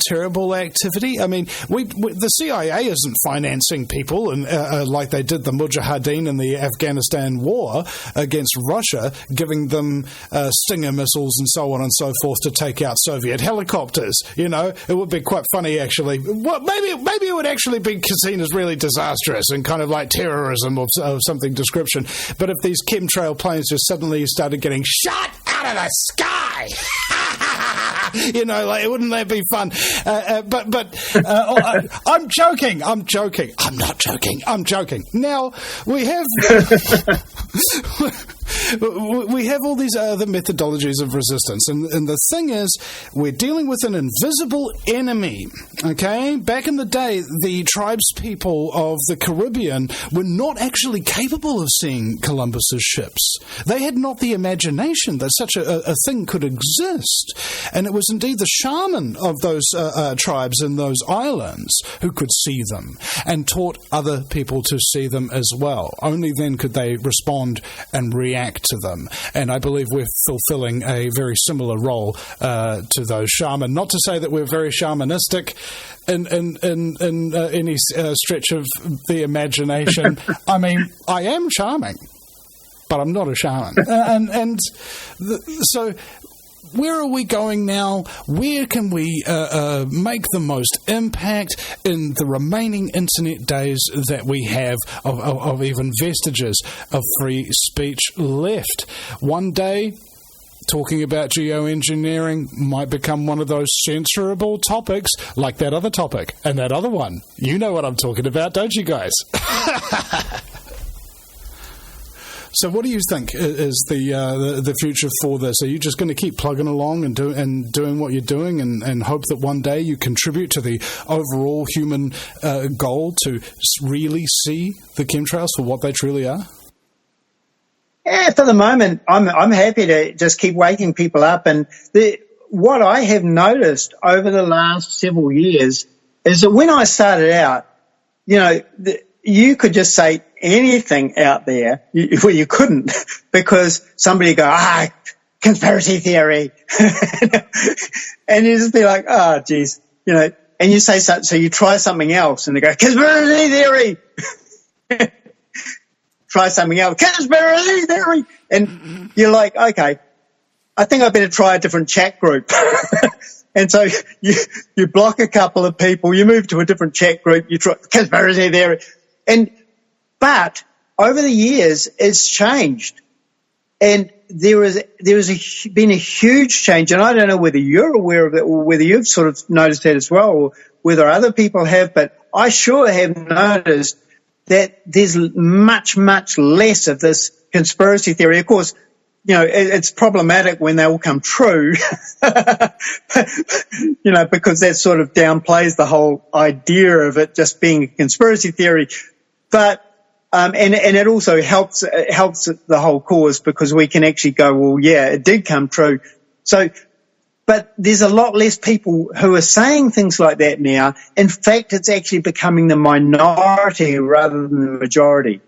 terrible activity? I mean, the CIA isn't financing people and like they did the Mujahideen in the Afghanistan war against Russia, giving them Stinger missiles and so on and so forth to take out Soviet helicopters. You know, it would be quite funny, actually. Well, maybe it would actually be seen as really disastrous and kind of like terrorism of something description. But if these chemtrail planes just suddenly started getting shot out of the sky, you know, like, wouldn't that be fun? I'm joking. I'm not joking. I'm joking. Now, we have all these other methodologies of resistance, and the thing is, we're dealing with an invisible enemy, okay? Back in the day, the tribespeople of the Caribbean were not actually capable of seeing Columbus's ships. They had not the imagination that such a thing could exist. And it was indeed the shaman of those tribes in those islands who could see them and taught other people to see them as well. Only then could they respond and react to them. And I believe we're fulfilling a very similar role to those shaman. Not to say that we're very shamanistic in any stretch of the imagination. I mean, I am charming, but I'm not a shaman. So where are we going now? Where can we make the most impact in the remaining internet days that we have of even vestiges of free speech left? One day, talking about geoengineering might become one of those censorable topics, like that other topic and that other one. You know what I'm talking about, don't you guys? So what do you think is the future for this? Are you just going to keep plugging along and doing what you're doing and hope that one day you contribute to the overall human goal to really see the chemtrails for what they truly are? Yeah, for the moment, I'm happy to just keep waking people up. And what I have noticed over the last several years is that when I started out, you know, you could just say anything out there. Well, you couldn't, because somebody would go, conspiracy theory. And you just be like, geez, you know, and you say so you try something else and they go, conspiracy theory. Try something else, conspiracy theory. And you're like, okay, I think I better try a different chat group. And so you block a couple of people, you move to a different chat group, you try conspiracy theory. But over the years, it's changed. And there has been a huge change, and I don't know whether you're aware of it or whether you've sort of noticed that as well, or whether other people have, but I sure have noticed that there's much, much less of this conspiracy theory. Of course, you know, it's problematic when they all come true, you know, because that sort of downplays the whole idea of it just being a conspiracy theory. But and it also helps the whole cause, because we can actually go, well, yeah, it did come true. So, but there's a lot less people who are saying things like that now. In fact, it's actually becoming the minority rather than the majority.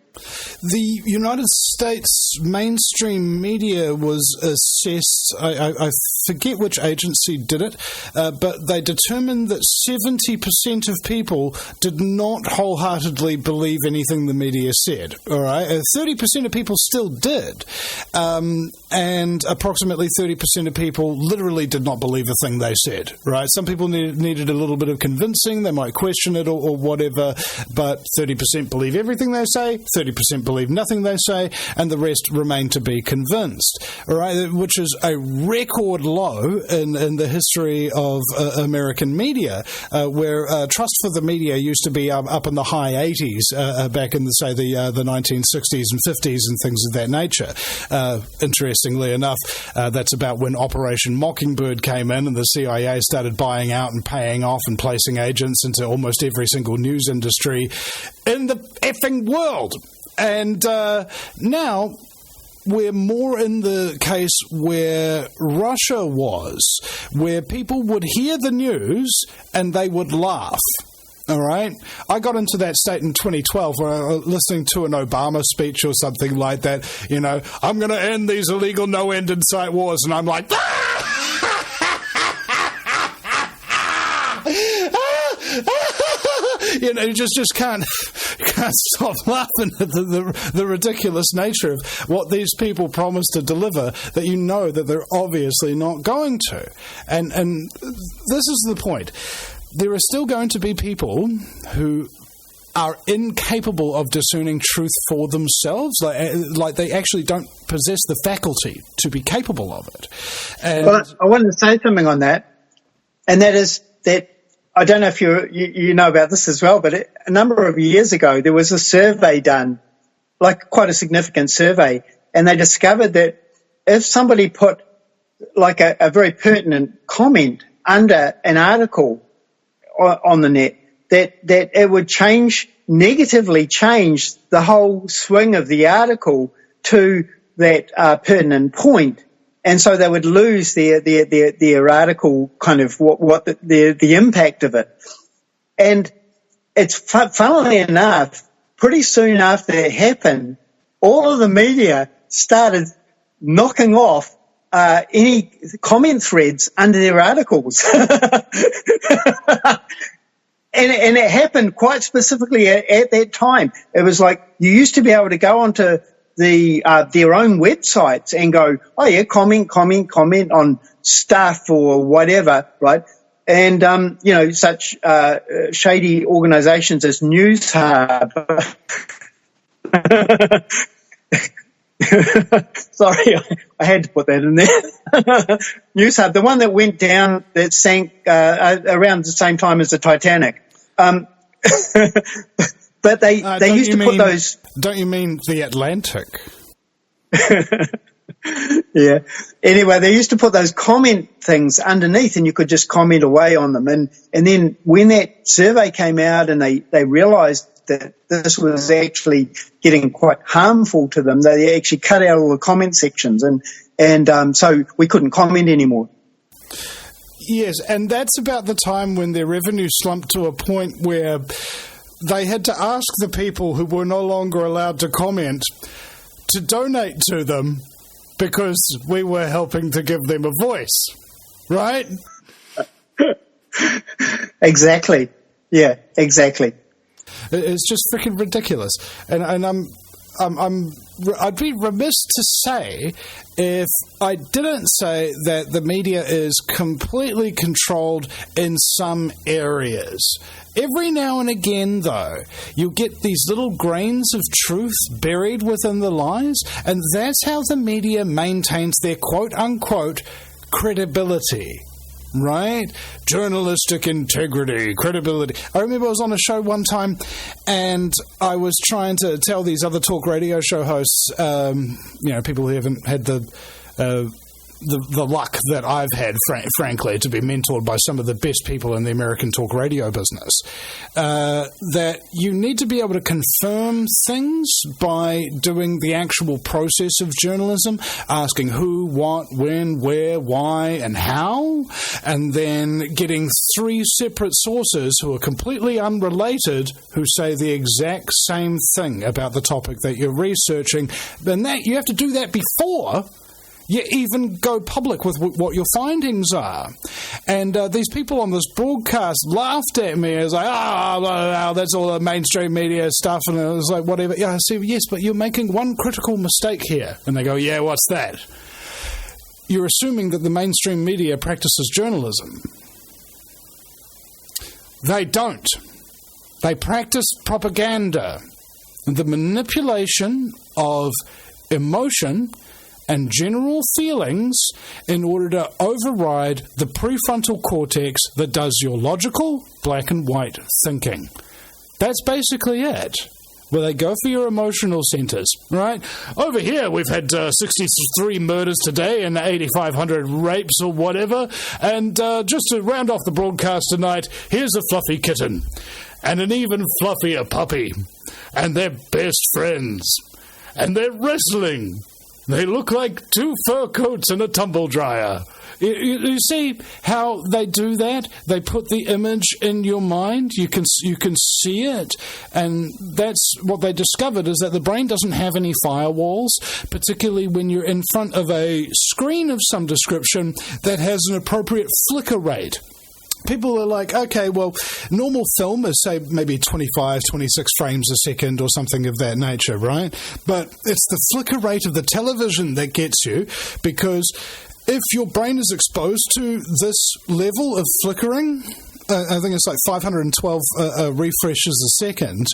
The United States mainstream media was assessed, I forget which agency did it, but they determined that 70% of people did not wholeheartedly believe anything the media said, all right? 30% of people still did, and approximately 30% of people literally did not believe a thing they said, right? Some people needed a little bit of convincing, they might question it or whatever, but 30% believe everything they say, 30% believe nothing they say, and the rest remain to be convinced, all right? Which is a record low in the history of American media, where trust for the media used to be up in the high 80s back in, the 1960s and 50s and things of that nature. Interestingly enough, that's about when Operation Mockingbird came in and the CIA started buying out and paying off and placing agents into almost every single news industry in the effing world. And now we're more in the case where Russia was, where people would hear the news and they would laugh. All right? I got into that state in 2012 where I was listening to an Obama speech or something like that. You know, I'm going to end these illegal no-end in sight wars. And I'm like, you know, you just can't stop laughing at the ridiculous nature of what these people promise to deliver that you know that they're obviously not going to. And this is the point. There are still going to be people who are incapable of discerning truth for themselves, like they actually don't possess the faculty to be capable of it. And well, I wanted to say something on that, and that is that I don't know if you know about this as well, but a number of years ago there was a survey done, like quite a significant survey, and they discovered that if somebody put like a very pertinent comment under an article on the net, that it would negatively change the whole swing of the article to that pertinent point. And so they would lose their article, kind of what the impact of it. And it's funnily enough, pretty soon after it happened, all of the media started knocking off any comment threads under their articles. And it happened quite specifically at that time. It was like you used to be able to go onto their own websites and go, oh yeah, comment on stuff or whatever, right? And you know, such shady organisations as News Hub. Sorry, I had to put that in there. News Hub, the one that went down, that sank around the same time as the Titanic. But they used to put those. Don't you mean the Atlantic? Yeah. Anyway, they used to put those comment things underneath, and you could just comment away on them. And then when that survey came out, and they realised that this was actually getting quite harmful to them, they actually cut out all the comment sections, and so we couldn't comment anymore. Yes, and that's about the time when their revenue slumped to a point where they had to ask the people who were no longer allowed to comment to donate to them because we were helping to give them a voice, right? Exactly. Yeah, exactly. It's just freaking ridiculous. And I'd be remiss to say if I didn't say that the media is completely controlled in some areas. Every now and again, though, you'll get these little grains of truth buried within the lies, and that's how the media maintains their quote-unquote credibility. Right? Journalistic integrity, credibility. I remember I was on a show one time and I was trying to tell these other talk radio show hosts, people who haven't had the the luck that I've had, frankly, to be mentored by some of the best people in the American talk radio business, that you need to be able to confirm things by doing the actual process of journalism, asking who, what, when, where, why, and how, and then getting 3 separate sources who are completely unrelated who say the exact same thing about the topic that you're researching. Then that you have to do that before you even go public with what your findings are. And these people on this broadcast laughed at me as like, that's all the mainstream media stuff. And I was like, whatever. Yeah, I said, yes, but you're making one critical mistake here. And they go, yeah, what's that? You're assuming that the mainstream media practices journalism. They don't. They practice propaganda. The manipulation of emotion and general feelings in order to override the prefrontal cortex that does your logical, black and white thinking. That's basically it. Well, they go for your emotional centers, right? Over here, we've had 63 murders today and 8,500 rapes or whatever. And just to round off the broadcast tonight, here's a fluffy kitten and an even fluffier puppy. And they're best friends. And they're wrestling. They look like 2 fur coats and a tumble dryer. You see how they do that? They put the image in your mind. You can see it. And that's what they discovered, is that the brain doesn't have any firewalls, particularly when you're in front of a screen of some description that has an appropriate flicker rate. People are like, okay, well, normal film is, say, maybe 25, 26 frames a second or something of that nature, right? But it's the flicker rate of the television that gets you, because if your brain is exposed to this level of flickering, I think it's like 512 refreshes a second,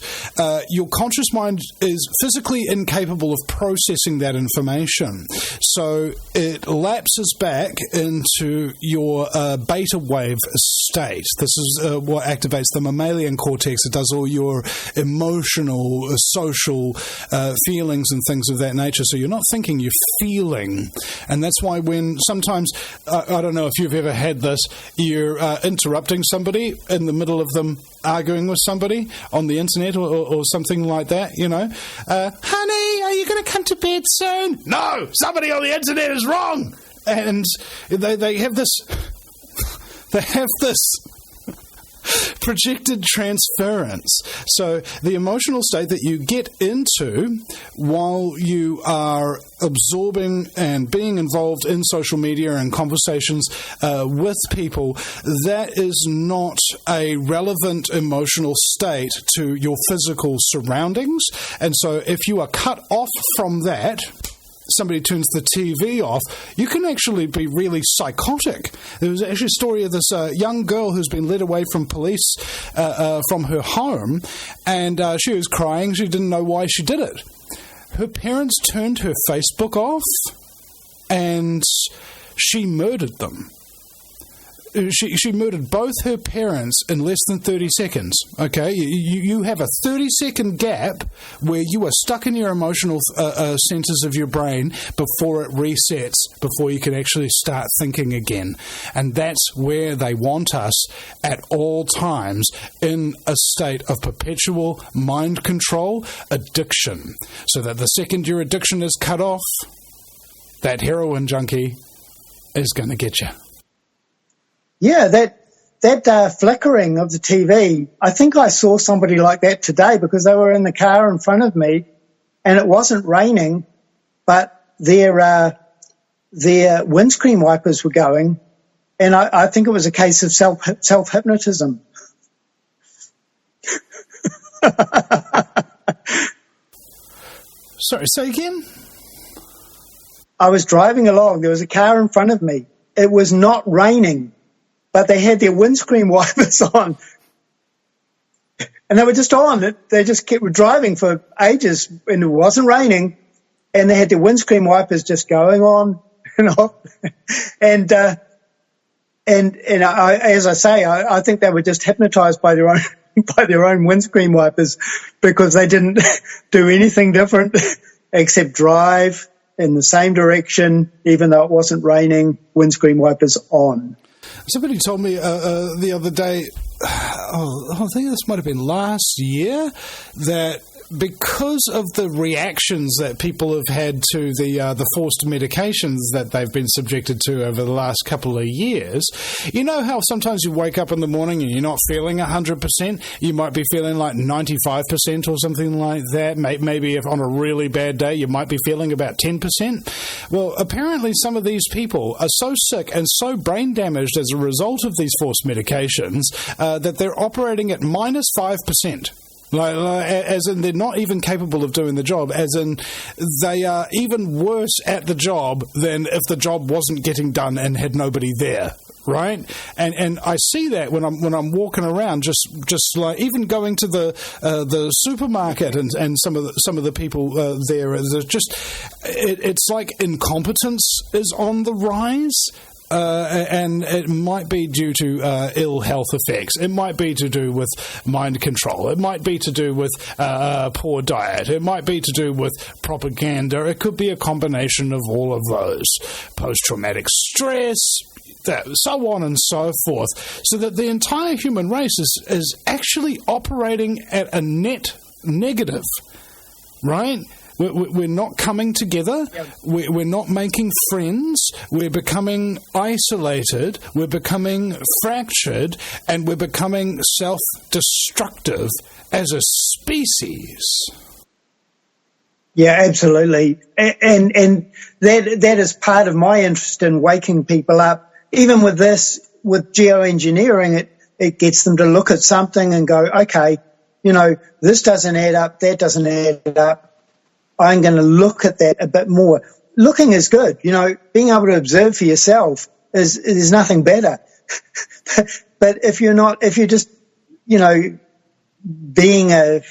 your conscious mind is physically incapable of processing that information. So it lapses back into your beta wave state. This is what activates the mammalian cortex. It does all your emotional, social feelings and things of that nature. So you're not thinking, you're feeling. And that's why when sometimes, I don't know if you've ever had this, you're interrupting somebody in the middle of them arguing with somebody on the internet or something like that, you know. Honey, are you going to come to bed soon? No, somebody on the internet is wrong. And they have this projected transference. So the emotional state that you get into while you are absorbing and being involved in social media and conversations with people, that is not a relevant emotional state to your physical surroundings. And so if you are cut off from that, somebody turns the TV off, you can actually be really psychotic. There was actually a story of this young girl who's been led away from police from her home, and she was crying. She didn't know why she did it. Her parents turned her Facebook off, and she murdered them. She murdered both her parents in less than 30 seconds, okay? You have a 30-second gap where you are stuck in your emotional centers of your brain before it resets, before you can actually start thinking again. And that's where they want us at all times, in a state of perpetual mind control, addiction. So that the second your addiction is cut off, that heroin junkie is going to get you. Yeah, that flickering of the TV, I think I saw somebody like that today, because they were in the car in front of me and it wasn't raining, but their windscreen wipers were going, and I think it was a case of self-hypnotism. Sorry, say again? I was driving along. There was a car in front of me. It was not raining, but they had their windscreen wipers on. And they were just on. They just kept driving for ages, and it wasn't raining, and they had their windscreen wipers just going on and off. And as I say, I think they were just hypnotized by their own windscreen wipers, because they didn't do anything different except drive in the same direction, even though it wasn't raining, windscreen wipers on. Somebody told me the other day, I think this might have been last year, that because of the reactions that people have had to the forced medications that they've been subjected to over the last couple of years, you know how sometimes you wake up in the morning and you're not feeling 100%, you might be feeling like 95% or something like that. Maybe if on a really bad day you might be feeling about 10%. Well, apparently some of these people are so sick and so brain damaged as a result of these forced medications that they're operating at minus 5%. As in, they're not even capable of doing the job, as in they are even worse at the job than if the job wasn't getting done and had nobody there, right? And I see that when I'm walking around, just like even going to the supermarket and some of the people there, it's like incompetence is on the rise. And it might be due to ill health effects. It might be to do with mind control. It might be to do with poor diet. It might be to do with propaganda. It could be a combination of all of those. Post-traumatic stress, so on and so forth. So that the entire human race is actually operating at a net negative, right? We're not coming together. Yep. We're not making friends. We're becoming isolated. We're becoming fractured. And we're becoming self-destructive as a species. Yeah, absolutely. And that is part of my interest in waking people up. Even with this, with geoengineering, it gets them to look at something and go, okay, this doesn't add up, that doesn't add up. I'm going to look at that a bit more. Looking is good. Being able to observe for yourself is nothing better. But if you're just, being a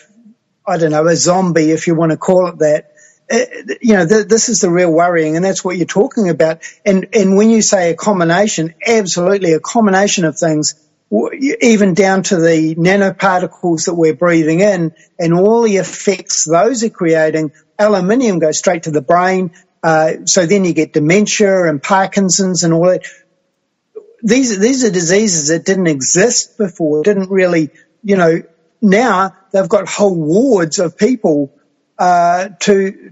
zombie, if you want to call it that, this is the real worrying, and that's what you're talking about. And when you say a combination, absolutely a combination of things, even down to the nanoparticles that we're breathing in and all the effects those are creating. Aluminium goes straight to the brain, so then you get dementia and Parkinson's and all that. These are diseases that didn't exist before, didn't really, now they've got whole wards of people to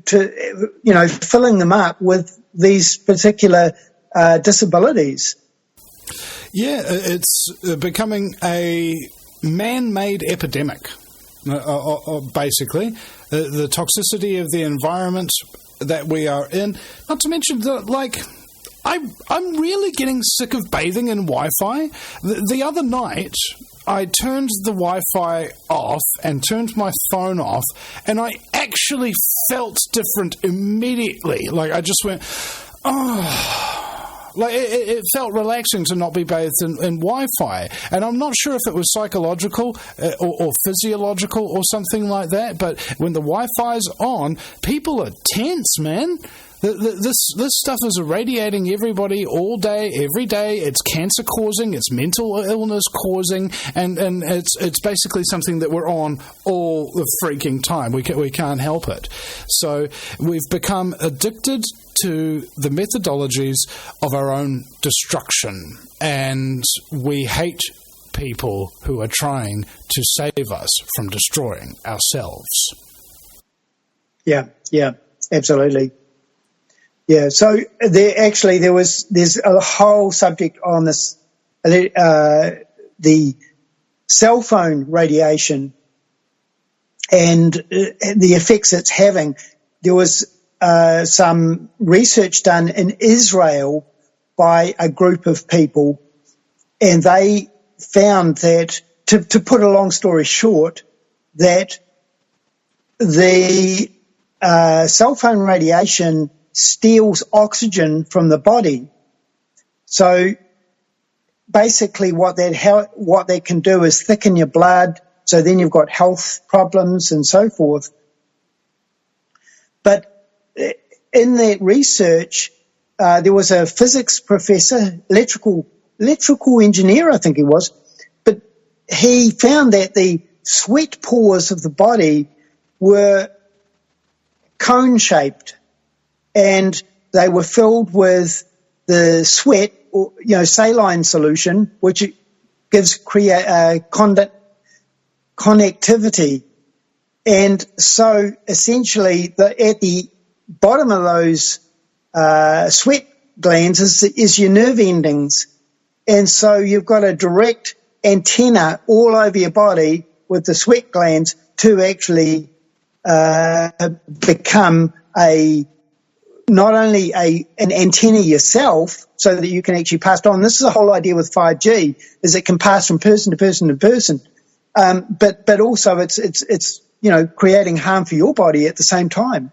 filling them up with these particular disabilities. Yeah, it's becoming a man-made epidemic, basically. The toxicity of the environment that we are in. Not to mention that, I'm really getting sick of bathing in Wi-Fi. The other night, I turned the Wi-Fi off and turned my phone off, and I actually felt different immediately. I just went, oh... It felt relaxing to not be bathed in Wi-Fi. And I'm not sure if it was psychological or physiological or something like that, but when the Wi-Fi's on, people are tense, man. This stuff is irradiating everybody all day, every day. It's cancer causing, it's mental illness causing, and it's basically something that we're on all the freaking time. We can't help it. So we've become addicted to the methodologies of our own destruction, and we hate people who are trying to save us from destroying ourselves. Yeah, absolutely. Yeah, so there's a whole subject on this, the cell phone radiation and the effects it's having. There was some research done in Israel by a group of people, and they found that, to put a long story short, that the cell phone radiation steals oxygen from the body. So basically what that can do is thicken your blood, so then you've got health problems and so forth. But in that research, there was a physics professor, electrical engineer, I think he was, but he found that the sweat pores of the body were cone-shaped. and they were filled with the sweat, or, saline solution, which gives connectivity. And so essentially at the bottom of those sweat glands is your nerve endings. And so you've got a direct antenna all over your body with the sweat glands to actually become not only an antenna yourself, so that you can actually pass it on. This is the whole idea with 5G, is it can pass from person to person to person. But also it's creating harm for your body at the same time.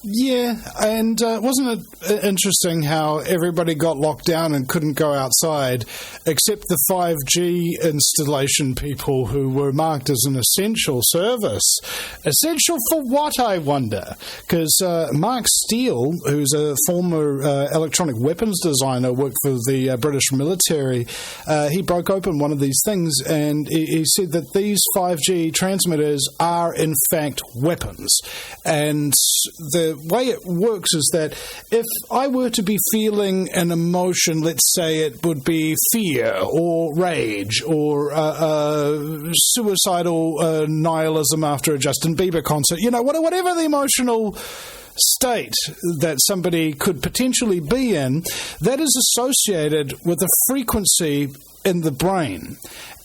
Yeah, and wasn't it interesting how everybody got locked down and couldn't go outside, except the 5G installation people who were marked as an essential service? Essential for what, I wonder? Because Mark Steele, who's a former electronic weapons designer, worked for the British military, he broke open one of these things and he said that these 5G transmitters are in fact weapons. And the way it works is that if I were to be feeling an emotion, let's say it would be fear or rage or suicidal nihilism after a Justin Bieber concert, whatever the emotional state that somebody could potentially be in, that is associated with a frequency in the brain.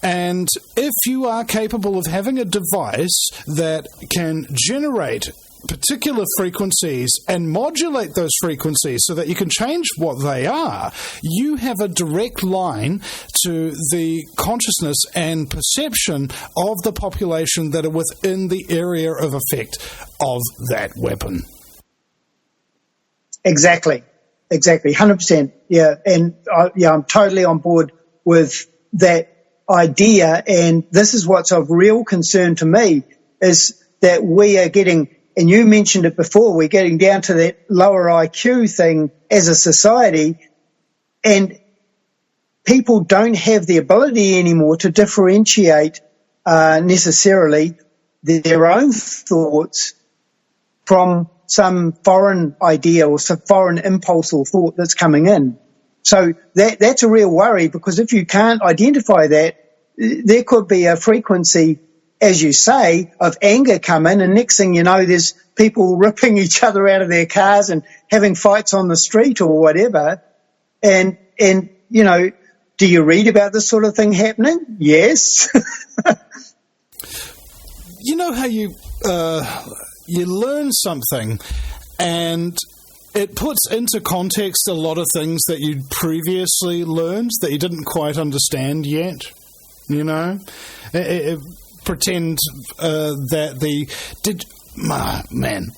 And if you are capable of having a device that can generate particular frequencies and modulate those frequencies so that you can change what they are, you have a direct line to the consciousness and perception of the population that are within the area of effect of that weapon. Exactly, 100%. Yeah, and I'm totally on board with that idea. And this is what's of real concern to me, is that we are getting, and you mentioned it before, we're getting down to that lower IQ thing as a society, and people don't have the ability anymore to differentiate necessarily their own thoughts from some foreign idea or some foreign impulse or thought that's coming in. So that's a real worry, because if you can't identify that, there could be a frequency, as you say, of anger come in, and next thing you know, there's people ripping each other out of their cars and having fights on the street or whatever. And do you read about this sort of thing happening? Yes. You know how you learn something and it puts into context a lot of things that you'd previously learned that you didn't quite understand yet, pretend that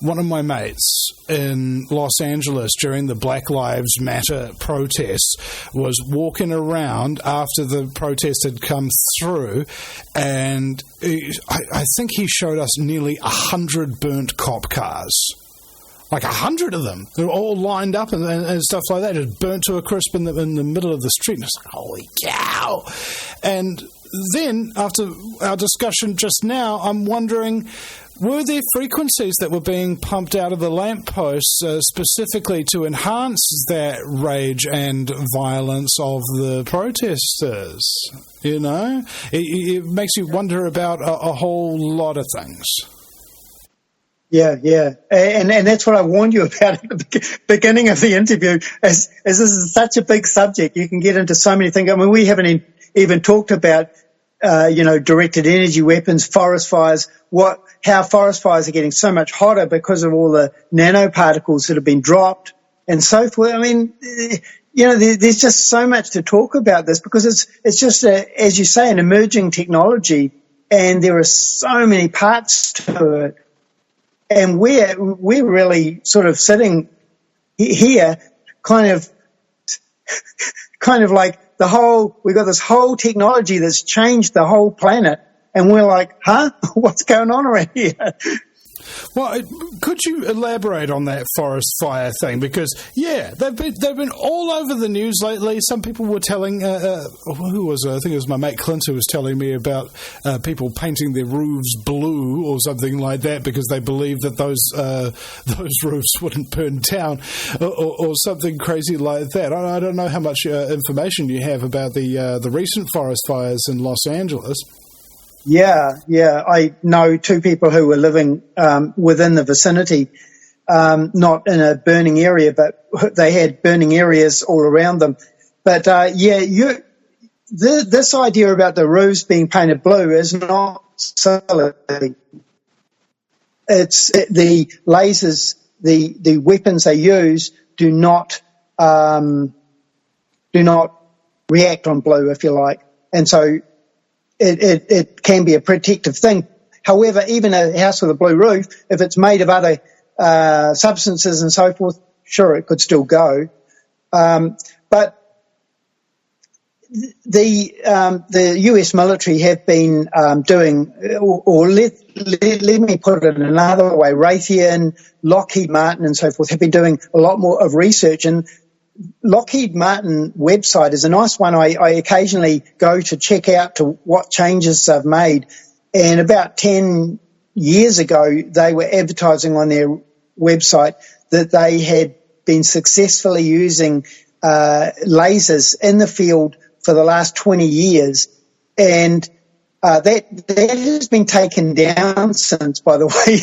one of my mates in Los Angeles during the Black Lives Matter protests was walking around after the protest had come through, and I think he showed us nearly 100 burnt cop cars. Like 100 of them. They're all lined up and stuff like that, just burnt to a crisp in the middle of the street. And it's like, holy cow. And then, after our discussion just now, I'm wondering, were there frequencies that were being pumped out of the lampposts specifically to enhance that rage and violence of the protesters? It makes you wonder about a whole lot of things. Yeah. And that's what I warned you about at the beginning of the interview, as this is such a big subject. You can get into so many things. I mean, we haven't even talked about, directed energy weapons, forest fires, how forest fires are getting so much hotter because of all the nanoparticles that have been dropped and so forth. I mean, there's just so much to talk about this, because it's just, as you say, an emerging technology, and there are so many parts to it. And we're really sort of sitting here kind of like we've got this whole technology that's changed the whole planet, and we're like, huh? What's going on around here? Well, could you elaborate on that forest fire thing? Because they've been all over the news lately. Some people were telling who was I think it was my mate Clint who was telling me about people painting their roofs blue or something like that because they believe that those roofs wouldn't burn down or something crazy like that. I don't know how much information you have about the recent forest fires in Los Angeles. Yeah. I know two people who were living within the vicinity, not in a burning area, but they had burning areas all around them. But this idea about the roofs being painted blue is not silly. It's the lasers, the weapons they use do not react on blue, if you like, and so. It can be a protective thing. However, even a house with a blue roof, if it's made of other substances and so forth, sure, it could still go. But the US military have been doing, or let me put it another way, Raytheon, Lockheed Martin and so forth have been doing a lot more of research, and Lockheed Martin website is a nice one. I occasionally go to check out to what changes they've made. And about 10 years ago, they were advertising on their website that they had been successfully using lasers in the field for the last 20 years. And that has been taken down since, by the way.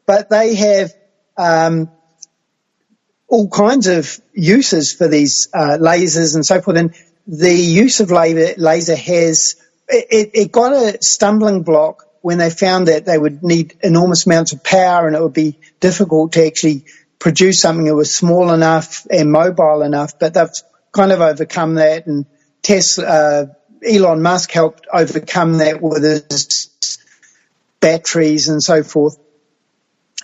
but they have all kinds of uses for these lasers and so forth. And the use of laser has it got a stumbling block when they found that they would need enormous amounts of power and it would be difficult to actually produce something that was small enough and mobile enough. But they've kind of overcome that, and Elon Musk helped overcome that with his batteries and so forth.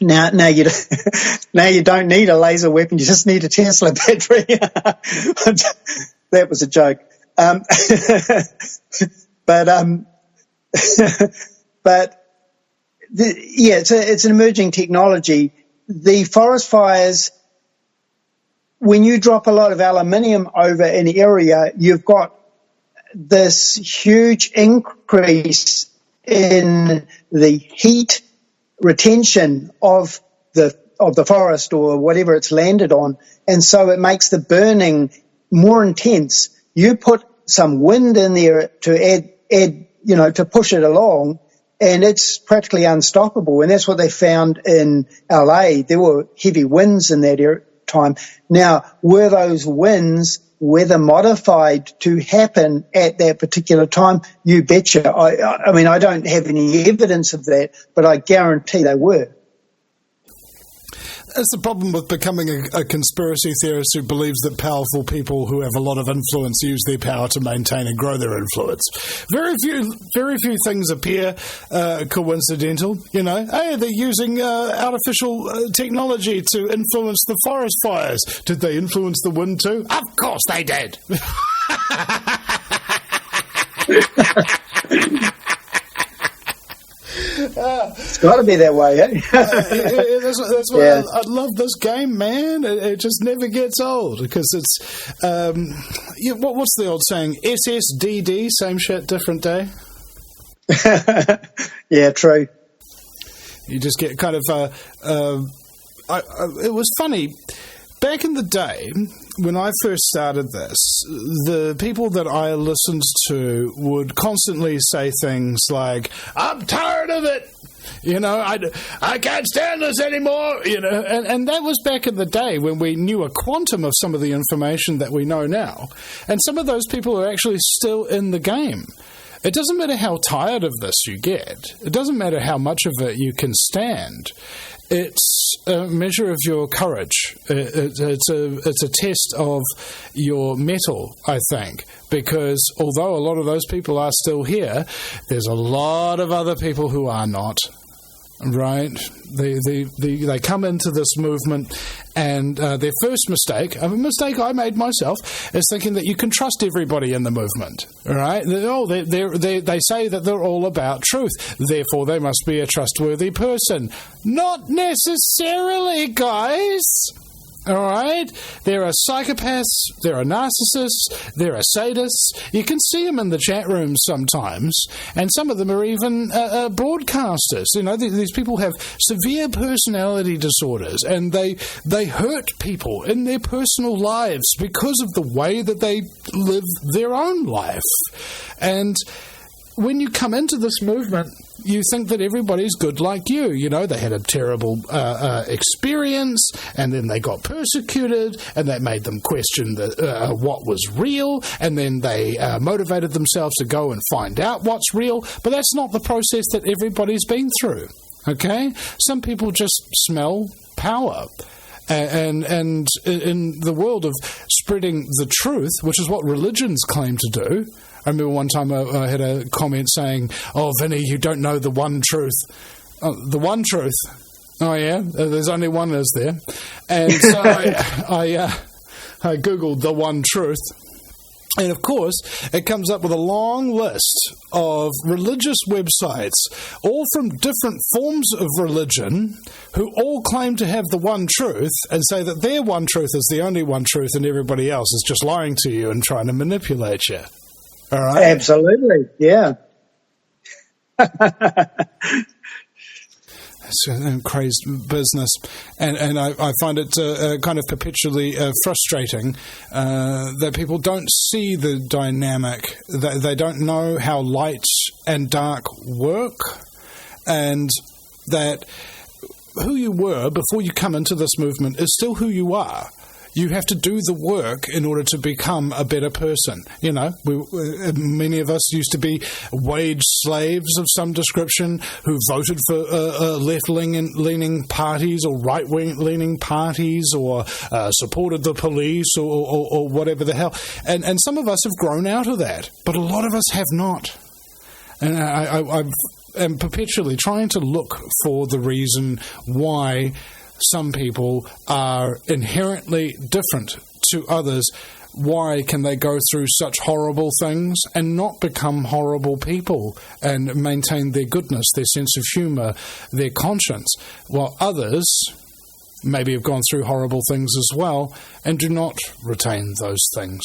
Now you don't need a laser weapon. You just need a Tesla battery. That was a joke. It's an emerging technology. The forest fires, when you drop a lot of aluminium over an area, you've got this huge increase in the heat retention of the forest or whatever it's landed on, and so it makes the burning more intense. You put some wind in there to add to push it along, and it's practically unstoppable. And that's what they found in LA. There were heavy winds in that time. Now, were those winds weather modified to happen at that particular time? You betcha. I mean, I don't have any evidence of that, but I guarantee they were. That's the problem with becoming a conspiracy theorist who believes that powerful people who have a lot of influence use their power to maintain and grow their influence. Very few things appear coincidental. Hey, they're using artificial technology to influence the forest fires. Did they influence the wind too? Of course they did. It's got to be that way, eh? That's why I love this game, man. It just never gets old because it's what's the old saying? SSDD, same shit, different day. Yeah, true. You just get kind of it was funny back in the day when I first started this. The people that I listened to would constantly say things like, "I'm tired of it. I can't stand this anymore." And that was back in the day when we knew a quantum of some of the information that we know now. And some of those people are actually still in the game. It doesn't matter how tired of this you get. It doesn't matter how much of it you can stand. It's a measure of your courage. It's a test of your mettle, I think, because although a lot of those people are still here, there's a lot of other people who are not. right? They come into this movement, and their first mistake, a mistake I made myself, is thinking that you can trust everybody in the movement, right? They say that they're all about truth, therefore they must be a trustworthy person. Not necessarily, guys. All right? There are psychopaths, there are narcissists, there are sadists. You can see them in the chat rooms sometimes, and some of them are even broadcasters. You know, these people have severe personality disorders, and they hurt people in their personal lives because of the way that they live their own life. And when you come into this movement, you think that everybody's good like you. You know, they had a terrible experience, and then they got persecuted, and that made them question what was real, and then they motivated themselves to go and find out what's real. But that's not the process that everybody's been through, okay? Some people just smell power. And in the world of spreading the truth, which is what religions claim to do, I remember one time I had a comment saying, "Oh, Vinny, you don't know the one truth." Oh, the one truth? Oh, yeah? There's only one, is there? And so I Googled the one truth. And, of course, it comes up with a long list of religious websites, all from different forms of religion, who all claim to have the one truth and say that their one truth is the only one truth and everybody else is just lying to you and trying to manipulate you. All right? Absolutely, yeah. It's a crazed business, and I find it kind of perpetually frustrating that people don't see the dynamic. They don't know how light and dark work, and that who you were before you come into this movement is still who you are. You have to do the work in order to become a better person. You know, many of us used to be wage slaves of some description who voted for left-leaning parties or right-leaning parties or supported the police or whatever the hell. And some of us have grown out of that, but a lot of us have not. And I am perpetually trying to look for the reason why some people are inherently different to others. Why can they go through such horrible things and not become horrible people and maintain their goodness, their sense of humour, their conscience, while others maybe have gone through horrible things as well and do not retain those things?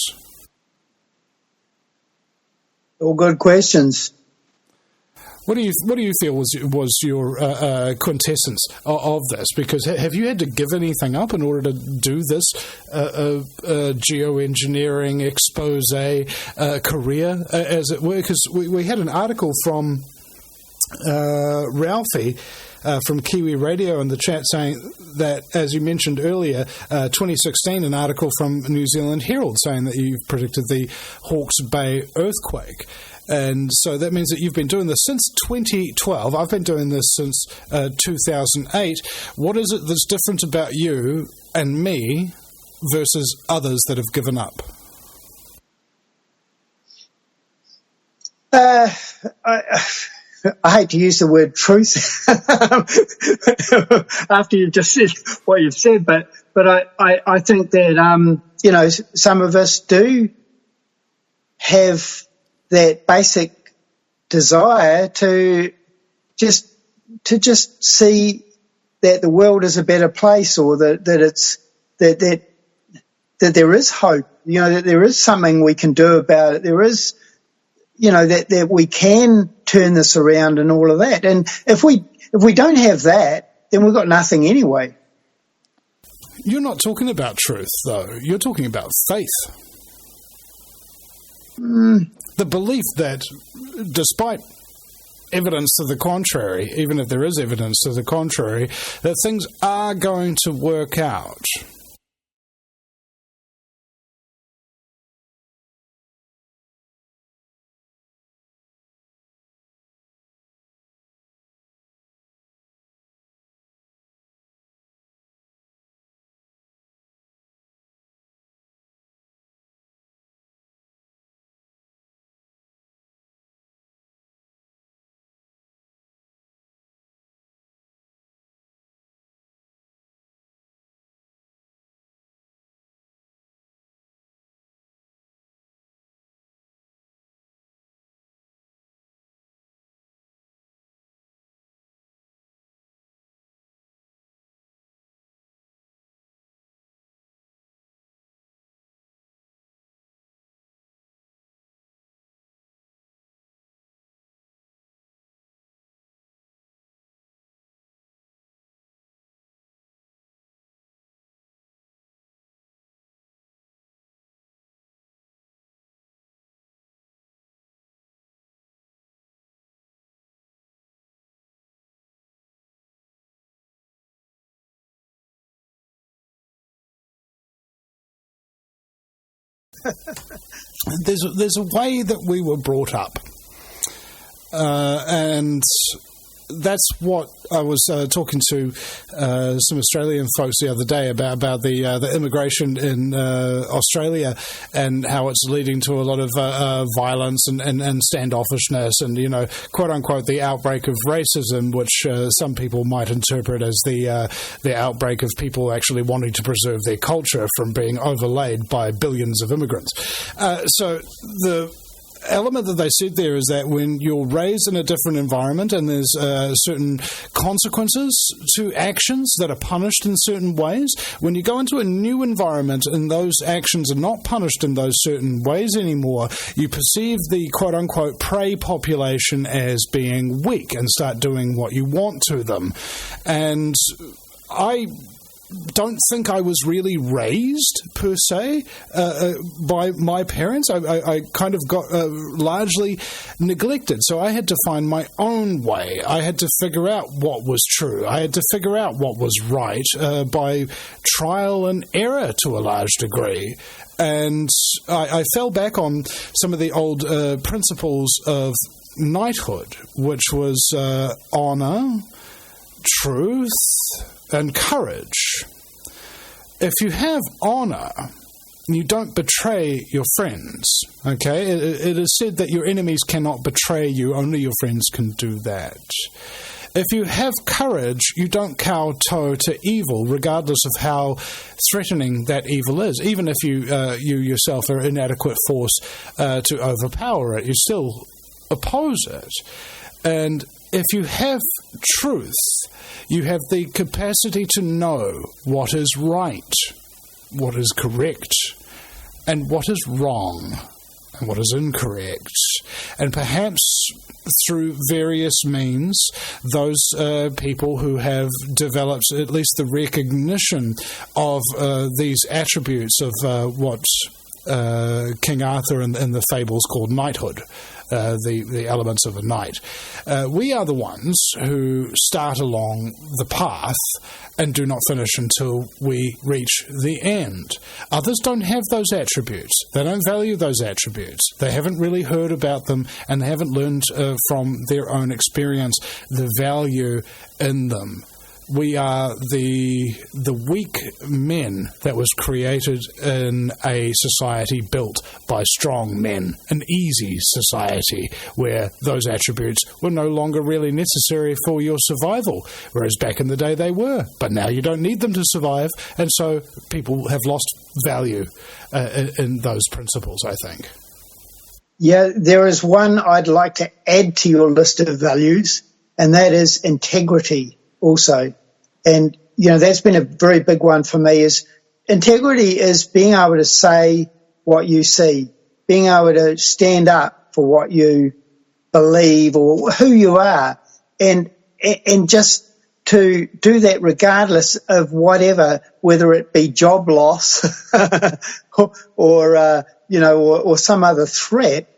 All good questions. What do you feel was your quintessence of this? Because have you had to give anything up in order to do this geoengineering expose career, as it were? Because we had an article from Ralphie from Kiwi Radio in the chat saying that, as you mentioned earlier, 2016, an article from New Zealand Herald saying that you've predicted the Hawke's Bay earthquake. And so that means that you've been doing this since 2012. I've been doing this since 2008. What is it that's different about you and me versus others that have given up? I hate to use the word truth after you just said what you've said, but I think that some of us do have that basic desire to just see that the world is a better place, or that there is hope, that there is something we can do about it. There is, that we can turn this around and all of that. And if we don't have that, then we've got nothing anyway. You're not talking about truth, though. You're talking about faith. The belief that, despite evidence to the contrary, even if there is evidence to the contrary, that things are going to work out. There's a way that we were brought up, and that's what I was talking to some Australian folks the other day about the immigration in Australia and how it's leading to a lot of violence and standoffishness and, quote unquote, the outbreak of racism, which some people might interpret as the outbreak of people actually wanting to preserve their culture from being overlaid by billions of immigrants. So the element that they said there is that when you're raised in a different environment and there's certain consequences to actions that are punished in certain ways, when you go into a new environment and those actions are not punished in those certain ways anymore, you perceive the quote-unquote prey population as being weak and start doing what you want to them. And I don't think I was really raised, per se, by my parents. I kind of got largely neglected, so I had to find my own way. I had to figure out what was true. I had to figure out what was right by trial and error to a large degree. And I fell back on some of the old principles of knighthood, which was honour, truth, and courage. If you have honour, you don't betray your friends, okay? It is said that your enemies cannot betray you, only your friends can do that. If you have courage, you don't kowtow to evil, regardless of how threatening that evil is. Even if you yourself are inadequate force to overpower it, you still oppose it. And if you have truth, you have the capacity to know what is right, what is correct, and what is wrong, and what is incorrect. And perhaps through various means, those people who have developed at least the recognition of these attributes of what King Arthur in the fables called knighthood, the elements of a knight. We are the ones who start along the path and do not finish until we reach the end. Others don't have those attributes. They don't value those attributes. They haven't really heard about them, and they haven't learned from their own experience the value in them. We are the weak men that was created in a society built by strong men, an easy society where those attributes were no longer really necessary for your survival, whereas back in the day they were. But now you don't need them to survive, and so people have lost value in those principles, I think. Yeah, there is one I'd like to add to your list of values, and that is integrity also. And, that's been a very big one for me. Is integrity is being able to say what you see, being able to stand up for what you believe or who you are, and just to do that regardless of whatever, whether it be job loss or some other threat,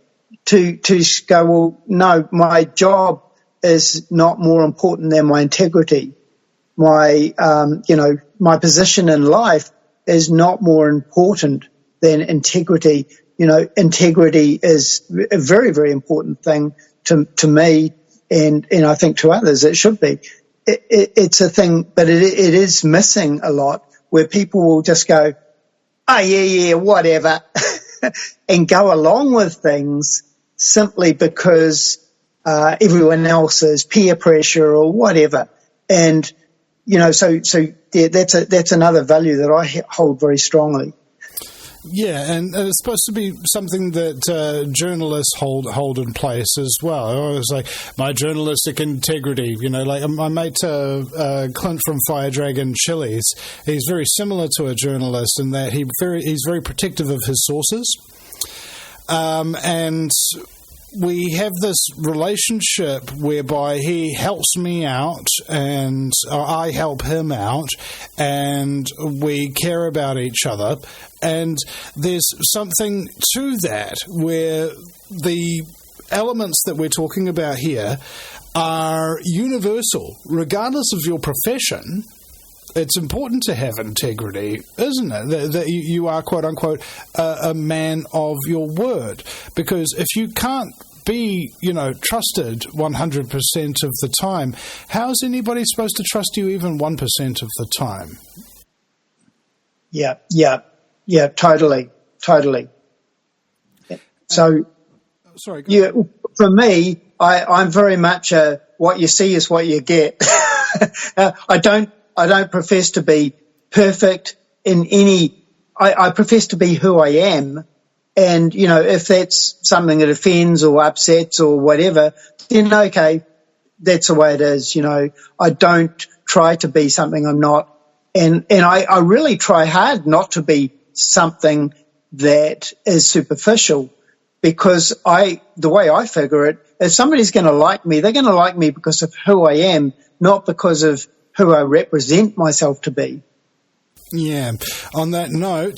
to go, well, no, my job is not more important than my integrity. My position in life is not more important than integrity. Integrity is a very, very important thing to me, and I think to others it should be. It's a thing, but it is missing a lot, where people will just go, oh, yeah, whatever, and go along with things simply because everyone else is peer pressure or whatever. And so yeah, that's another value that I hold very strongly. Yeah, and it's supposed to be something that journalists hold in place as well. I was like, my journalistic integrity, like my mate Clint from Fire Dragon Chili's, he's very similar to a journalist in that he's very protective of his sources. And we have this relationship whereby he helps me out and I help him out, and we care about each other. And there's something to that where the elements that we're talking about here are universal, regardless of your profession. it's important to have integrity, isn't it? That you are, quote unquote, a man of your word. Because if you can't be, trusted 100% of the time, how's anybody supposed to trust you even 1% of the time? Yeah, totally. So, sorry. For me, I'm very much what you see is what you get. I don't profess to be perfect in any. I profess to be who I am, and if that's something that offends or upsets or whatever, then okay, that's the way it is. I don't try to be something I'm not, and I really try hard not to be something that is superficial, because the way I figure it, if somebody's going to like me, they're going to like me because of who I am, not because of who I represent myself to be. Yeah. On that note,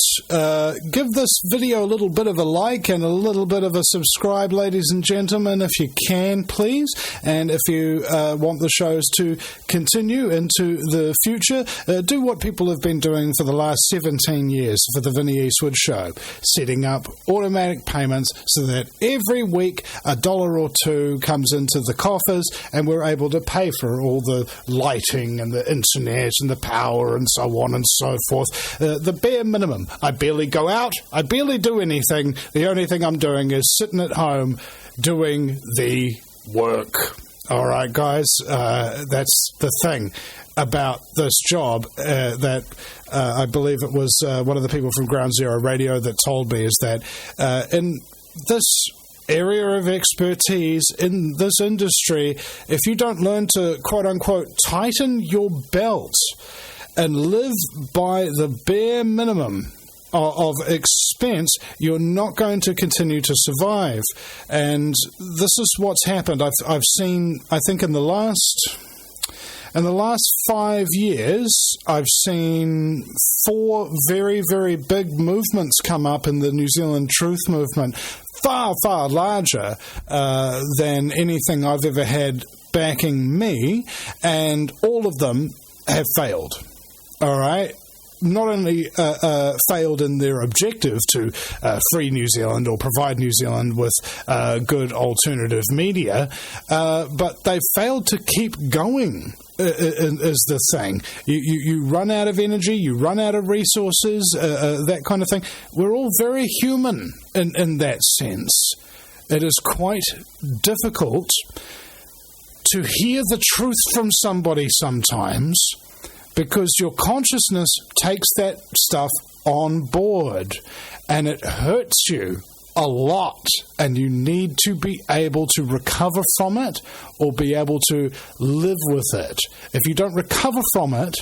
give this video a little bit of a like and a little bit of a subscribe, ladies and gentlemen, if you can, please. And if you want the shows to continue into the future, do what people have been doing for the last 17 years for the Vinny Eastwood Show, setting up automatic payments so that every week $1 or $2 comes into the coffers and we're able to pay for all the lighting and the internet and the power and so on and so forth. The bare minimum. I barely go out. I barely do anything. The only thing I'm doing is sitting at home doing the work. All right, guys, that's the thing about this job that I believe it was one of the people from Ground Zero Radio that told me, is that in this area of expertise in this industry, if you don't learn to, quote-unquote, tighten your belt and live by the bare minimum of expense, you're not going to continue to survive. And this is what's happened. I've seen, I think in the last 5 years, I've seen 4 very, very big movements come up in the New Zealand Truth movement, far, far larger than anything I've ever had backing me, and all of them have failed. All right? Not only failed in their objective to free New Zealand or provide New Zealand with good alternative media, but they failed to keep going, is the thing. You run out of energy, you run out of resources, that kind of thing. We're all very human in that sense. It is quite difficult to hear the truth from somebody sometimes, because your consciousness takes that stuff on board and it hurts you a lot, and you need to be able to recover from it or be able to live with it. If you don't recover from it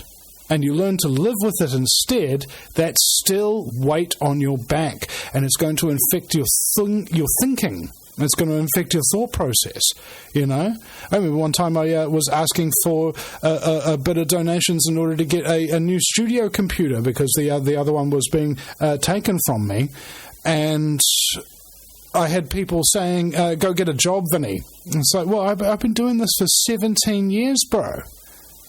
and you learn to live with it instead, that's still weight on your back, and it's going to infect your thinking. It's going to infect your thought process, I remember one time I was asking for a bit of donations in order to get a new studio computer, because the other one was being taken from me. And I had people saying, go get a job, Vinny. And it's like, well, I've been doing this for 17 years, bro.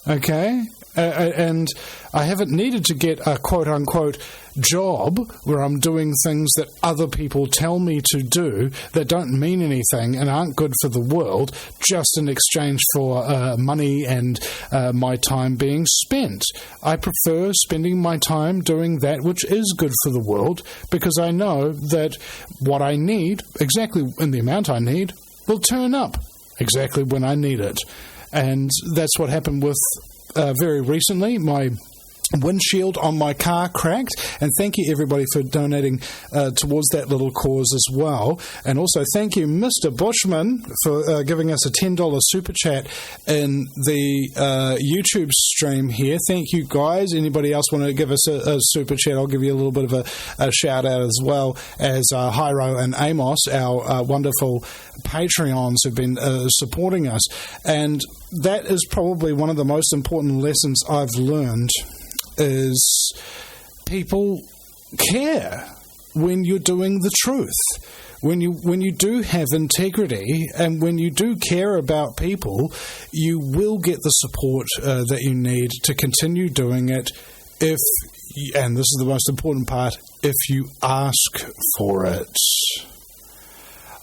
Okay? And I haven't needed to get a quote-unquote job where I'm doing things that other people tell me to do that don't mean anything and aren't good for the world, just in exchange for money and my time being spent. I prefer spending my time doing that which is good for the world, because I know that what I need, exactly in the amount I need, will turn up exactly when I need it. And that's what happened with very recently. My windshield on my car cracked, and thank you everybody for donating towards that little cause as well. And also thank you Mr. Bushman for giving us a $10 super chat in the YouTube stream here. Thank you guys. Anybody else want to give us a super chat? I'll give you a little bit of a shout out as well, as Hyro and Amos, our wonderful Patreons, have been supporting us. And that is probably one of the most important lessons I've learned, is people care when you're doing the truth. when you do have integrity and when you do care about people, you will get the support that you need to continue doing it if, and this is the most important part, if you ask for it.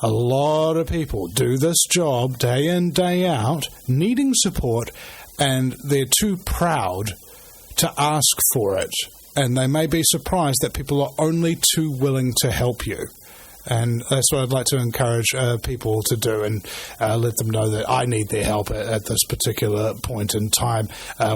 A lot of people do this job day in, day out, needing support, and they're too proud to ask for it. And they may be surprised that people are only too willing to help you. And that's what I'd like to encourage people to do, and let them know that I need their help at this particular point in time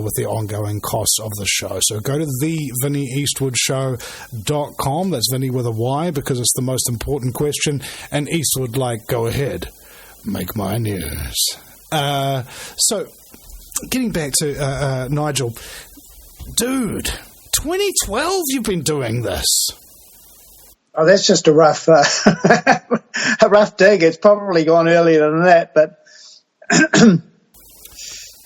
with the ongoing costs of the show. So go to thevinnieeastwoodshow.com. That's Vinny with a Y, because it's the most important question. And Eastwood, go ahead, make my news. So getting back to Nigel, dude, 2012 you've been doing this. Oh, that's just a rough dig. It's probably gone earlier than that, but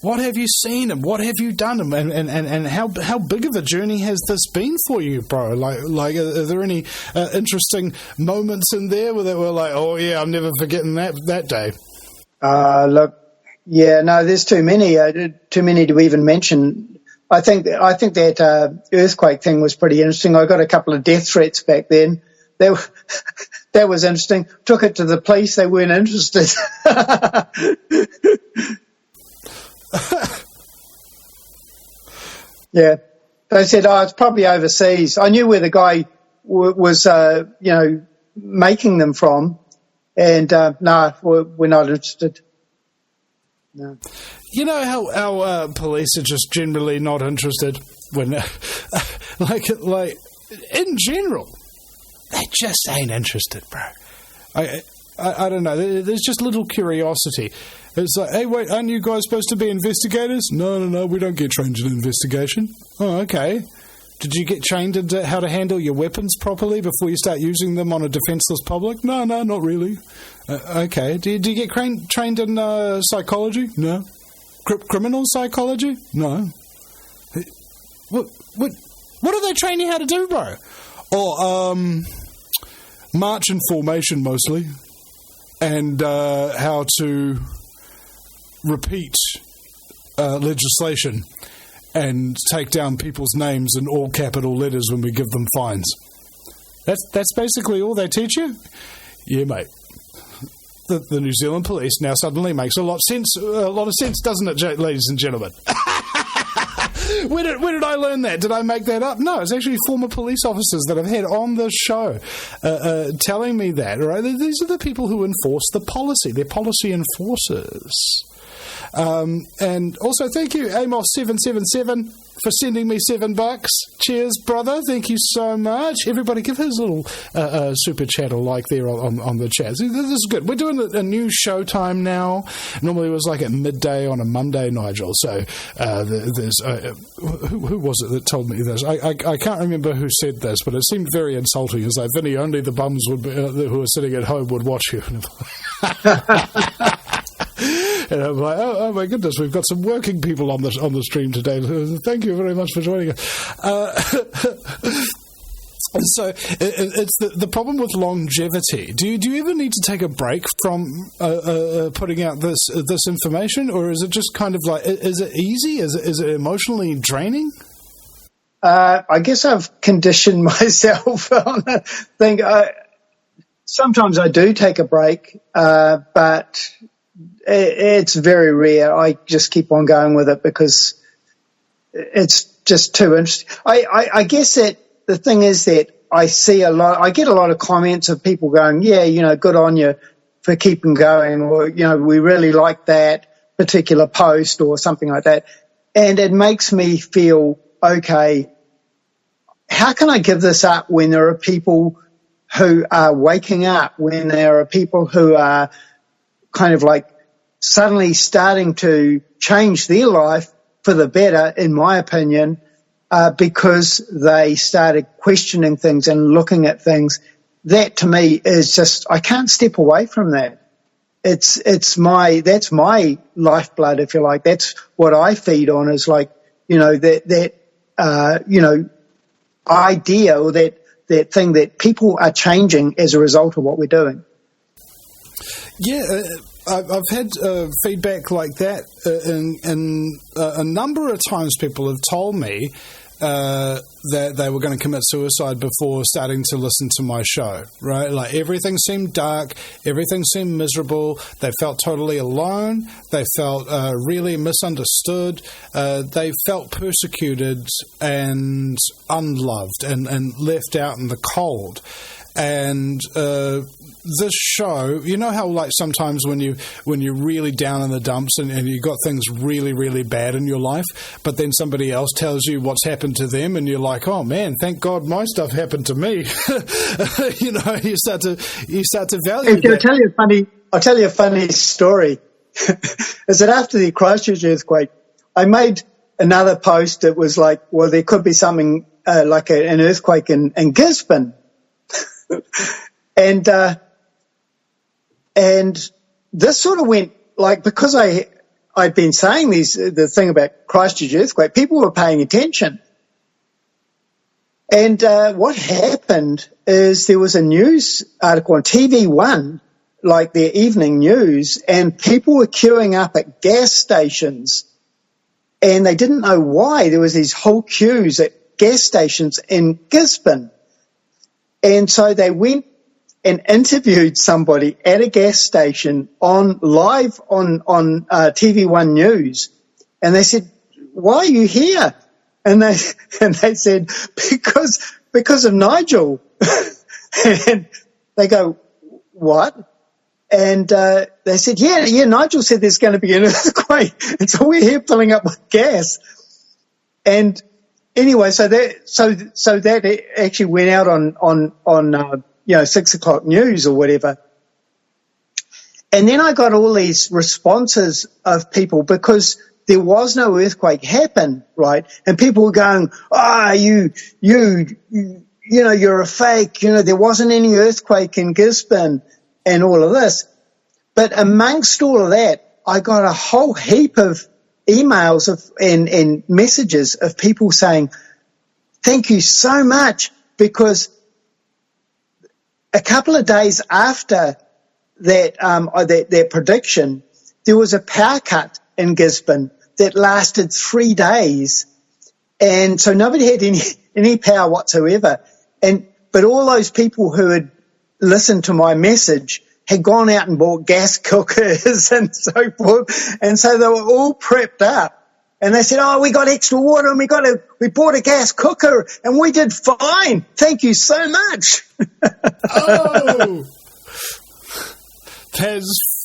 what have you seen and what have you done, and how big of a journey has this been for you, bro? Like are there any interesting moments in there where they were like, oh yeah, I'm never forgetting that day? Look, yeah, no, there's too many to even mention. I think that earthquake thing was pretty interesting. I got a couple of death threats back then. That was interesting. Took it to the police. They weren't interested. Yeah. They said, it's probably overseas. I knew where the guy was, making them from. And, no, we're not interested. No. You know how our police are just generally not interested when, like in general. They just ain't interested, bro. I don't know. There's just little curiosity. It's like, hey, wait, aren't you guys supposed to be investigators? No, we don't get trained in investigation. Oh, okay. Did you get trained into how to handle your weapons properly before you start using them on a defenseless public? No, not really. Okay. Do you get trained in psychology? No. Criminal psychology? No. What do they train you how to do, bro? Or march in formation mostly, and how to repeat legislation and take down people's names in all capital letters when we give them fines. That's basically all they teach you? Yeah, mate. The New Zealand police now suddenly makes a lot of sense, doesn't it, ladies and gentlemen? Where did I learn that? Did I make that up? No, it's actually former police officers that I've had on the show telling me that. Right? These are the people who enforce the policy. They're policy enforcers. And also, thank you, Amos777, for sending me $7. Cheers, brother. Thank you so much. Everybody give his little super chat or like there on the chat. This is good. We're doing a new show time now. Normally it was like at midday on a Monday, Nigel. So there's who was it that told me this? I can't remember who said this, but it seemed very insulting. It's like, Vinny, only the bums would be, who are sitting at home would watch you. And I'm like, oh my goodness, we've got some working people on the stream today. Thank you very much for joining us. So it's the problem with longevity. Do you ever need to take a break from putting out this information, or is it just kind of like, is it easy? Is it emotionally draining? I guess I've conditioned myself on the thing. Sometimes I do take a break, but it's very rare. I just keep on going with it because it's just too interesting. I guess that the thing is that I get a lot of comments of people going, yeah, good on you for keeping going, or, we really like that particular post or something like that. And it makes me feel, okay, how can I give this up when there are people who are waking up, when there are people who are kind of like suddenly starting to change their life for the better, in my opinion, because they started questioning things and looking at things. That to me is just, I can't step away from that. That's my lifeblood, if you like. That's what I feed on, is like, that idea, or that thing that people are changing as a result of what we're doing. Yeah, I've had feedback like that, and a number of times people have told me that they were going to commit suicide before starting to listen to my show, right? Like, everything seemed dark, everything seemed miserable, they felt totally alone, they felt really misunderstood, they felt persecuted and unloved and left out in the cold. And this show, you know how, like, sometimes when you're really down in the dumps and you got things really, really bad in your life, but then somebody else tells you what's happened to them, and you're like, oh man, thank God my stuff happened to me. You know, you start to value that. I'll tell you a funny story. Is that after the Christchurch earthquake, I made another post that was like, well, there could be something like an earthquake in Gisborne. And this sort of went, like, because I'd been saying the thing about Christchurch earthquake, people were paying attention. And what happened is there was a news article on TV1, like their evening news, and people were queuing up at gas stations, and they didn't know why. There was these whole queues at gas stations in Gisborne. And so they went and interviewed somebody at a gas station live on TV1 News, and they said, "Why are you here?" And they said, "Because of Nigel." And they go, "What?" And they said, "Yeah, Nigel said there's going to be an earthquake, and so we're here filling up with gas." And anyway, so that actually went out on 6 o'clock news or whatever. And then I got all these responses of people because there was no earthquake happen, right? And people were going, you're a fake, there wasn't any earthquake in Gisborne and all of this. But amongst all of that, I got a whole heap of emails and messages of people saying, thank you so much, because a couple of days after that prediction, there was a power cut in Gisborne that lasted 3 days, and so nobody had any power whatsoever. But all those people who had listened to my message had gone out and bought gas cookers and so forth, and so they were all prepped up. And they said, "Oh, we got extra water, and we bought a gas cooker, and we did fine. Thank you so much." Oh,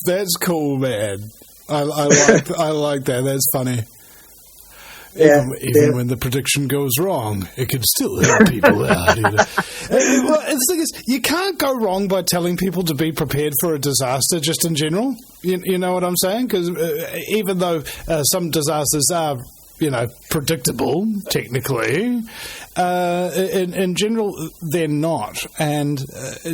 that's cool, man. I like that. That's funny. Even when the prediction goes wrong, it can still help people out. Well, the thing is, you can't go wrong by telling people to be prepared for a disaster just in general. You know what I'm saying? Because even though some disasters are, predictable, technically, in general, they're not. And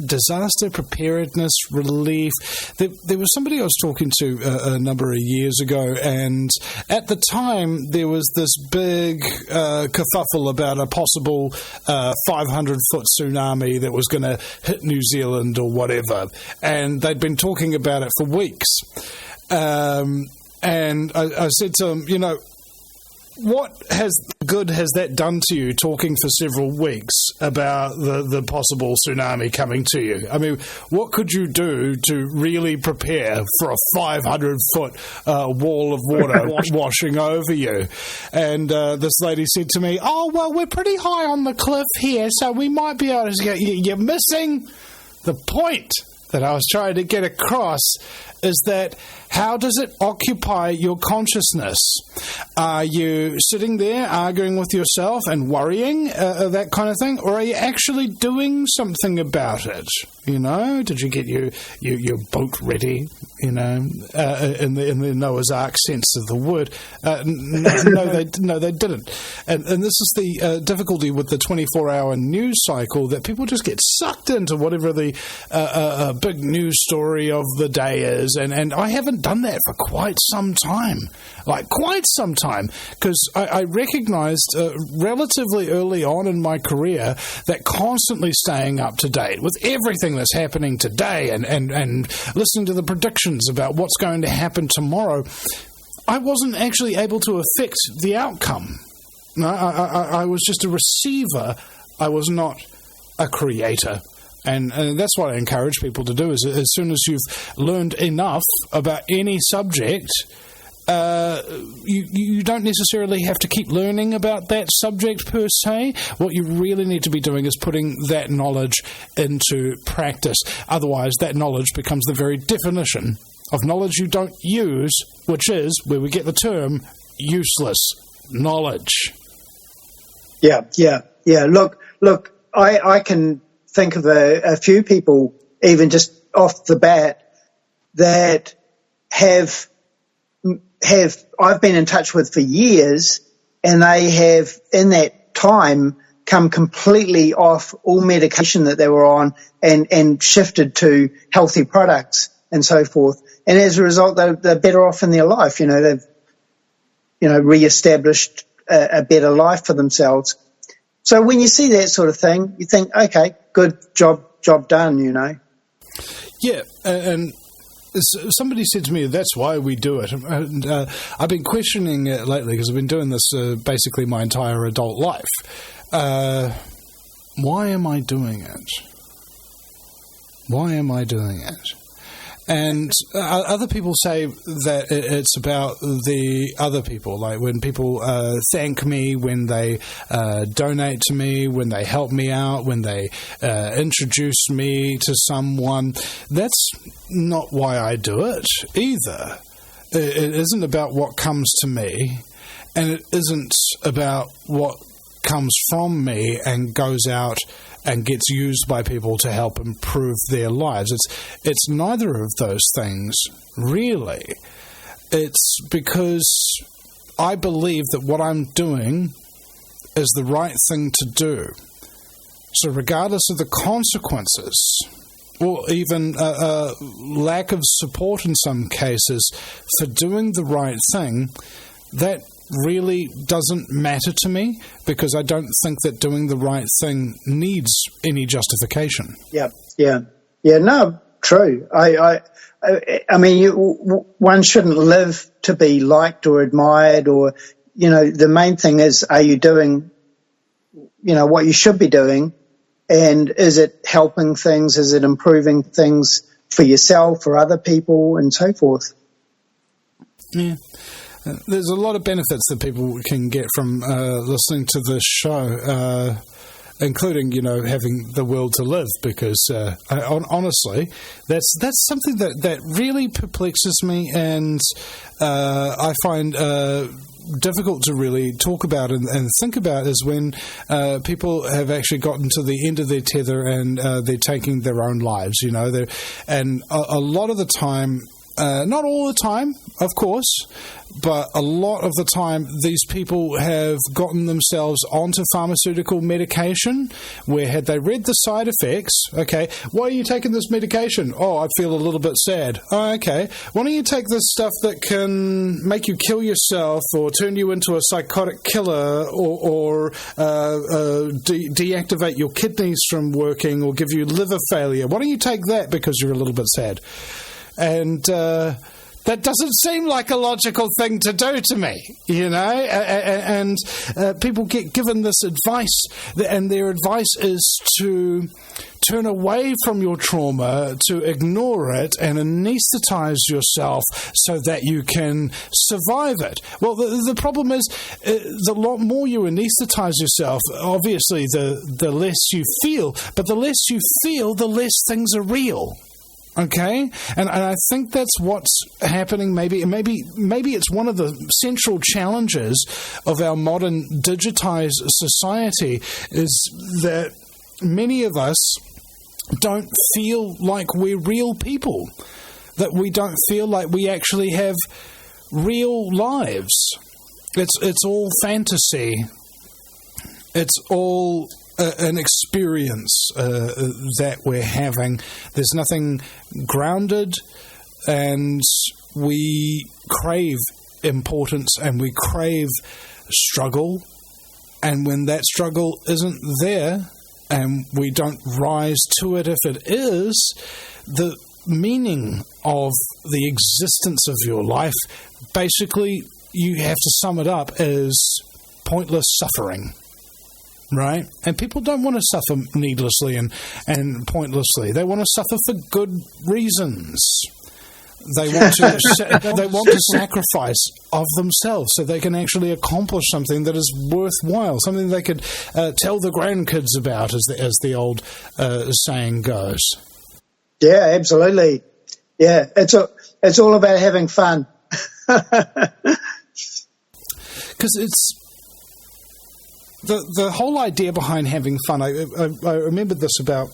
disaster preparedness, relief. There was somebody I was talking to a number of years ago, and at the time, there was this big kerfuffle about a possible 500-foot tsunami that was going to hit New Zealand or whatever. And they'd been talking about it for weeks. And I said to him, what good has that done to you, talking for several weeks about the possible tsunami coming to you? I mean, what could you do to really prepare for a 500-foot wall of water washing over you? And this lady said to me, "Oh, well, we're pretty high on the cliff here, so we might be able to get." You're missing the point that I was trying to get across, is that how does it occupy your consciousness? Are you sitting there arguing with yourself and worrying, that kind of thing? Or are you actually doing something about it? Did you get your boat ready, in the Noah's Ark sense of the word? No, they didn't. And this is the difficulty with the 24-hour news cycle, that people just get sucked into whatever the big news story of the day is, and I haven't done that for quite some time, because I recognised relatively early on in my career that constantly staying up to date with everything that's happening today and listening to the predictions about what's going to happen tomorrow, I wasn't actually able to affect the outcome. No, I was just a receiver. I was not a creator. And that's what I encourage people to do, is as soon as you've learned enough about any subject, you don't necessarily have to keep learning about that subject per se. What you really need to be doing is putting that knowledge into practice. Otherwise, that knowledge becomes the very definition of knowledge you don't use, which is where we get the term useless knowledge. Yeah. Look, I can think of a few people, even just off the bat, that have I've been in touch with for years, and they have in that time come completely off all medication that they were on and shifted to healthy products and so forth. And as a result, they're better off in their life. They've re-established a better life for themselves. So when you see that sort of thing, you think, okay, good job done, Yeah, and somebody said to me, that's why we do it. And I've been questioning it lately, because I've been doing this basically my entire adult life. Why am I doing it? Why am I doing it? And other people say that it's about the other people, like when people thank me, when they donate to me, when they help me out, when they introduce me to someone. That's not why I do it either. It isn't about what comes to me, and it isn't about what comes from me and goes out and gets used by people to help improve their lives. It's neither of those things, really. It's because I believe that what I'm doing is the right thing to do. So regardless of the consequences, or even lack of support in some cases for doing the right thing, that really doesn't matter to me, because I don't think that doing the right thing needs any justification. Yeah. No, true. I mean, one shouldn't live to be liked or admired, or the main thing is, are you doing, what you should be doing, and is it helping things? Is it improving things for yourself, for other people, and so forth? Yeah. There's a lot of benefits that people can get from listening to this show, including, having the will to live, because honestly, that's something that really perplexes me, and I find difficult to really talk about and think about, is when people have actually gotten to the end of their tether and they're taking their own lives, and a lot of the time, not all the time, of course, but a lot of the time, these people have gotten themselves onto pharmaceutical medication, where had they read the side effects, okay, why are you taking this medication? Oh, I feel a little bit sad. Oh, okay. Why don't you take this stuff that can make you kill yourself, or turn you into a psychotic killer, or deactivate your kidneys from working, or give you liver failure? Why don't you take that because you're a little bit sad? And that doesn't seem like a logical thing to do to me, and people get given this advice, and their advice is to turn away from your trauma, to ignore it, and anesthetize yourself so that you can survive it. Well, the problem is, the lot more you anesthetize yourself, obviously the less you feel, but the less you feel, the less things are real. Okay, and I think that's what's happening. Maybe it's one of the central challenges of our modern digitized society, is that many of us don't feel like we're real people, that we don't feel like we actually have real lives. It's all fantasy. It's all an experience that we're having. There's nothing grounded, and we crave importance and we crave struggle. And when that struggle isn't there and we don't rise to it if it is, the meaning of the existence of your life, basically you have to sum it up as pointless suffering, right? And people don't want to suffer needlessly and pointlessly. They want to suffer for good reasons. They want to sacrifice of themselves so they can actually accomplish something that is worthwhile, something they could tell the grandkids about, as the old saying goes. Yeah, absolutely. Yeah, it's all about having fun. Because it's the whole idea behind having fun. I remember this about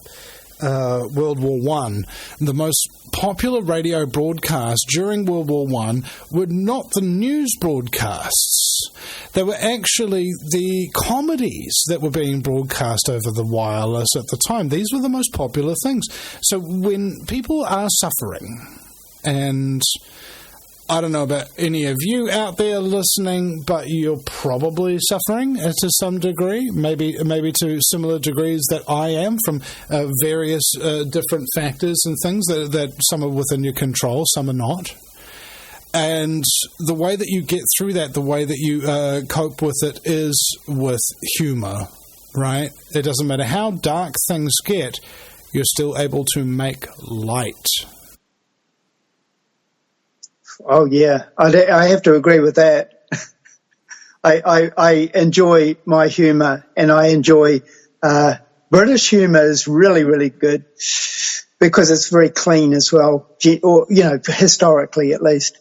World War One. The most popular radio broadcasts during World War One were not the news broadcasts. They were actually the comedies that were being broadcast over the wireless at the time. These were the most popular things. So when people are suffering, and I don't know about any of you out there listening, but you're probably suffering to some degree, maybe to similar degrees that I am, from various different factors and things that some are within your control, some are not. And the way that you get through that, the way that you cope with it, is with humour, right? It doesn't matter how dark things get, you're still able to make light. Oh, yeah. I have to agree with that. I enjoy my humour, and I enjoy British humour is really, really good because it's very clean as well, or, historically at least.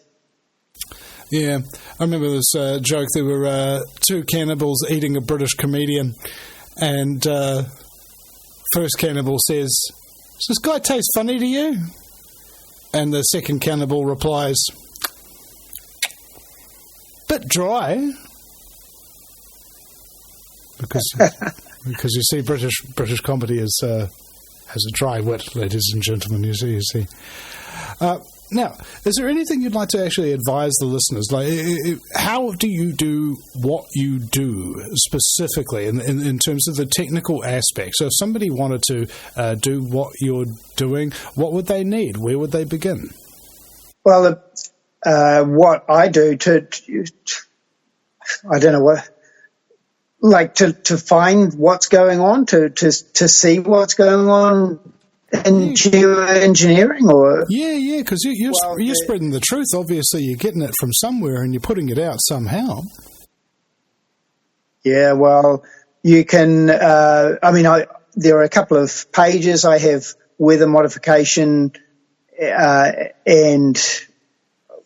Yeah, I remember this joke. There were two cannibals eating a British comedian, and first cannibal says, "Does this guy taste funny to you?" And the second cannibal replies, "Bit dry." Because you see, British comedy has a dry wit, ladies and gentlemen. You see. Now, is there anything you'd like to actually advise the listeners? Like, how do you do what you do specifically in terms of the technical aspects? So if somebody wanted to do what you're doing, what would they need? Where would they begin? Well, what I do I don't know what, like to find what's going on, to see what's going on in geoengineering, or yeah, because you're spreading the truth. Obviously, you're getting it from somewhere and you're putting it out somehow. Yeah, well, you can. there are a couple of pages. I have weather modification, and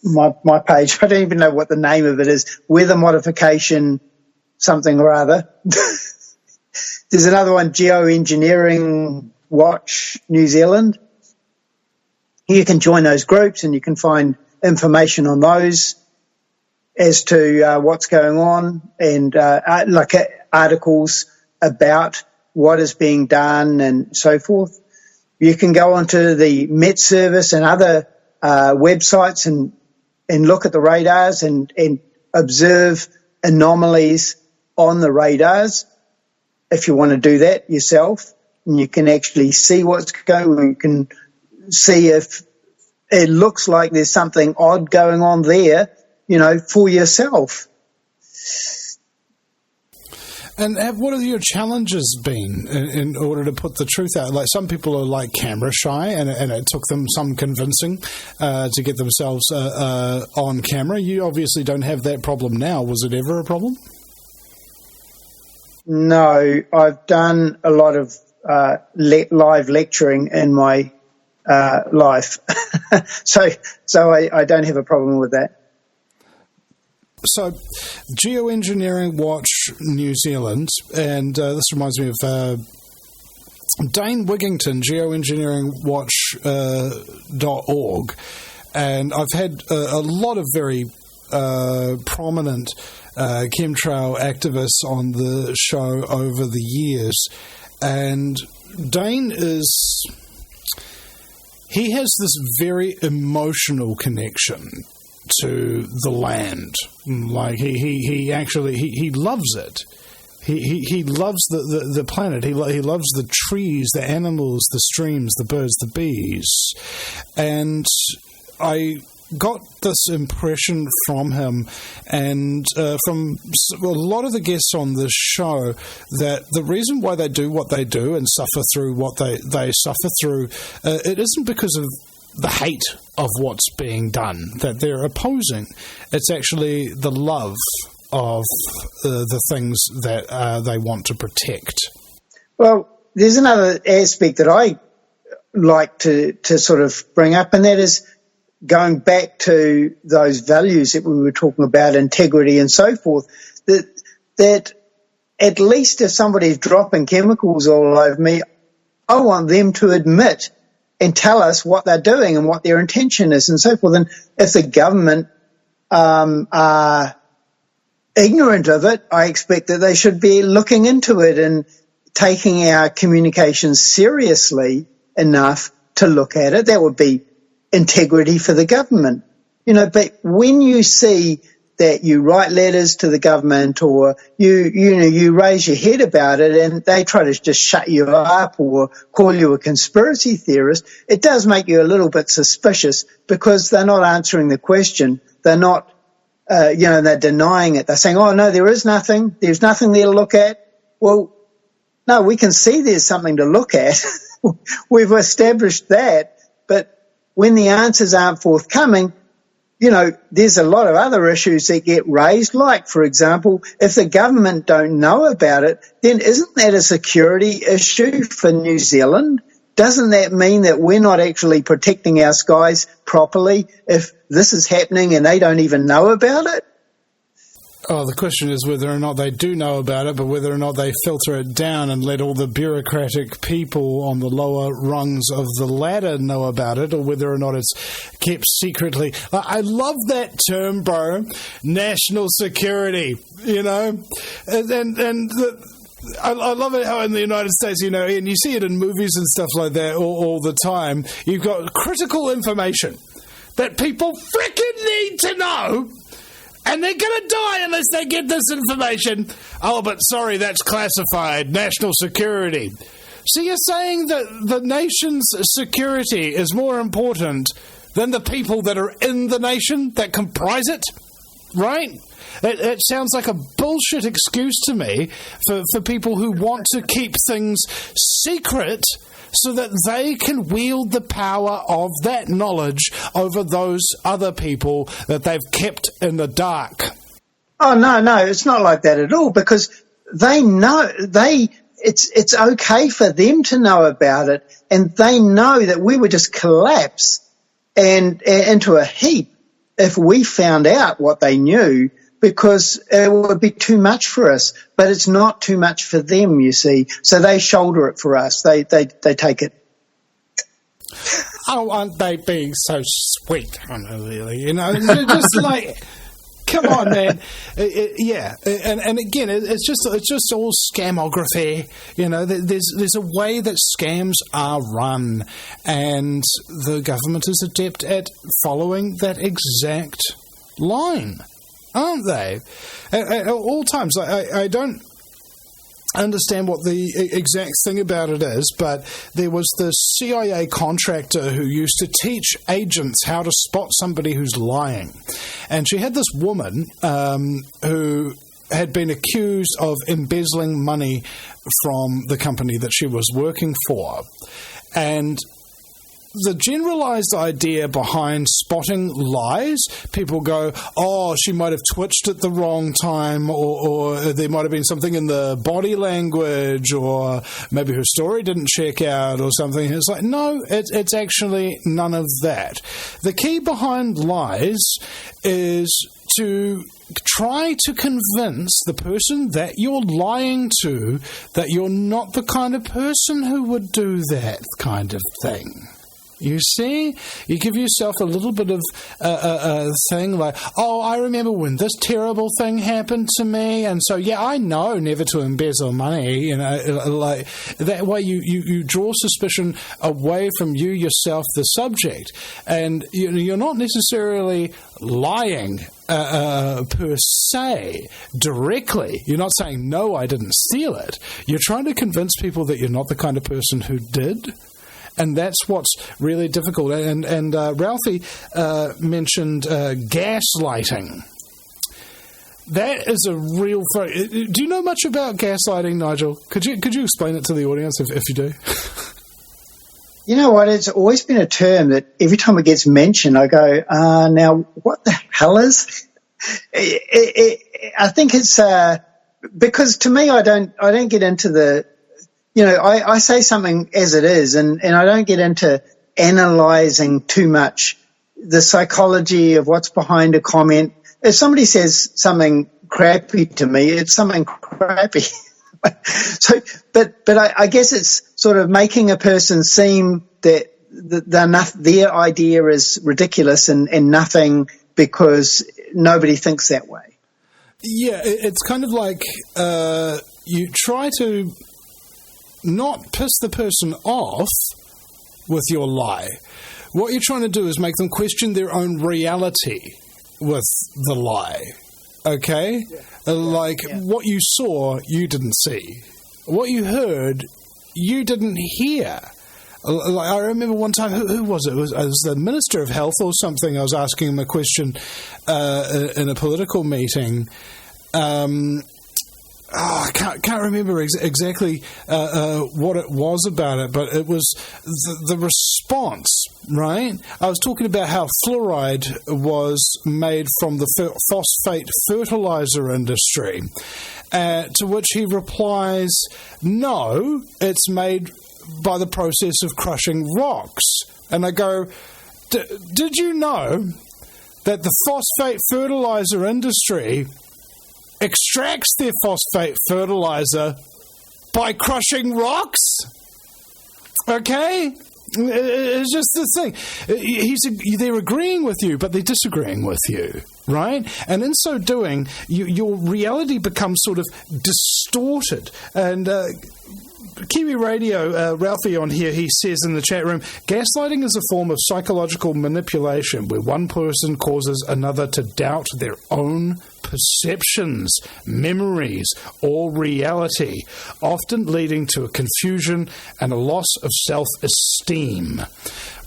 my page. I don't even know what the name of it is. Weather modification, something or other. There's another one, Geoengineering Watch New Zealand. You can join those groups and you can find information on those as to what's going on, and like articles about what is being done and so forth. You can go onto the Met Service and other websites and look at the radars and observe anomalies on the radars if you want to do that yourself. And you can actually see what's going on. You can see if it looks like there's something odd going on there, for yourself. And what have your challenges been in order to put the truth out? Like, some people are like camera shy, and it took them some convincing to get themselves on camera. You obviously don't have that problem now. Was it ever a problem? No, I've done a lot of live lecturing in my life, so I don't have a problem with that. So, Geoengineering Watch New Zealand, and this reminds me of Dane Wigington, geoengineeringwatch.org, and I've had a lot of very prominent chemtrail activists on the show over the years, and Dane he has this very emotional connection to the land. Like he actually loves it. He loves the planet. He loves the trees, the animals, the streams, the birds, the bees. And I got this impression from him and from a lot of the guests on this show that the reason why they do what they do and suffer through what they suffer through, it isn't because of the hate of what's being done that they're opposing. It's actually the love of the things that they want to protect. Well, there's another aspect that I like to sort of bring up, and that is going back to those values that we were talking about, integrity and so forth, that at least if somebody's dropping chemicals all over me, I want them to admit and tell us what they're doing and what their intention is and so forth. And if the government are ignorant of it, I expect that they should be looking into it and taking our communications seriously enough to look at it. That would be integrity for the government. But when you see that you write letters to the government or you raise your head about it and they try to just shut you up or call you a conspiracy theorist, it does make you a little bit suspicious because they're not answering the question. They're not, they're denying it. They're saying, oh, no, there is nothing. There's nothing there to look at. Well, no, we can see there's something to look at. We've established that. But when the answers aren't forthcoming, there's a lot of other issues that get raised. Like, for example, if the government don't know about it, then isn't that a security issue for New Zealand? Doesn't that mean that we're not actually protecting our skies properly if this is happening and they don't even know about it? Oh, the question is whether or not they do know about it, but whether or not they filter it down and let all the bureaucratic people on the lower rungs of the ladder know about it, or whether or not it's kept secretly. I love that term, bro. National security, I love it how in the United States, and you see it in movies and stuff like that all the time, you've got critical information that people frickin' need to know. And they're going to die unless they get this information. Oh, but sorry, that's classified. National security. So you're saying that the nation's security is more important than the people that are in the nation that comprise it? Right? It sounds like a bullshit excuse to me for people who want to keep things secret so that they can wield the power of that knowledge over those other people that they've kept in the dark. Oh, no, it's not like that at all, because they know it's okay for them to know about it, and they know that we would just collapse and into a heap if we found out what they knew, because it would be too much for us. But it's not too much for them, you see. So they shoulder it for us. They take it. Oh, aren't they being so sweet? Really, just like, come on, man. Yeah, and again, it's just all scamography. There's a way that scams are run, and the government is adept at following that exact line. Aren't they? At all times. I don't understand what the exact thing about it is, but there was this CIA contractor who used to teach agents how to spot somebody who's lying. And she had this woman who had been accused of embezzling money from the company that she was working for. And the generalized idea behind spotting lies, people go, oh, she might have twitched at the wrong time, or there might have been something in the body language, or maybe her story didn't check out or something. It's like, no, it's actually none of that. The key behind lies is to try to convince the person that you're lying to that you're not the kind of person who would do that kind of thing. You see? You give yourself a little bit of a thing like, oh, I remember when this terrible thing happened to me, and so, yeah, I know never to embezzle money, you know, like, that way you draw suspicion away from you yourself, the subject, and you're not necessarily lying per se, directly. You're not saying, no, I didn't steal it. You're trying to convince people that you're not the kind of person who did. And that's what's really difficult. And Ralphie mentioned gaslighting. That is a real... Do you know much about gaslighting, Nigel? Could you explain it to the audience if you do? You know what? It's always been a term that every time it gets mentioned, I go, now, what the hell is... I think it's... because to me, I don't get into the... You know, I say something as it is, and I don't get into analysing too much the psychology of what's behind a comment. If somebody says something crappy to me, it's something crappy. So, but I guess it's sort of making a person seem that their idea is ridiculous and nothing because nobody thinks that way. Yeah, it's kind of like you try to not piss the person off with your lie. What you're trying to do is make them question their own reality with the lie. Okay? What you saw, you didn't see. What you heard, you didn't hear. Like, I remember one time, who was it? It was the Minister of Health or something. I was asking him a question in a political meeting. I can't remember exactly what it was about it, but it was the response, right? I was talking about how fluoride was made from the phosphate fertilizer industry, to which he replies, no, it's made by the process of crushing rocks. And I go, did you know that the phosphate fertilizer industry extracts their phosphate fertilizer by crushing rocks? Okay? It's just the thing. They're agreeing with you, but they're disagreeing with you, right? And in so doing, your reality becomes sort of distorted. And Kiwi Radio, Ralphie on here, he says in the chat room, gaslighting is a form of psychological manipulation where one person causes another to doubt their own perceptions, memories, or reality, often leading to a confusion and a loss of self-esteem,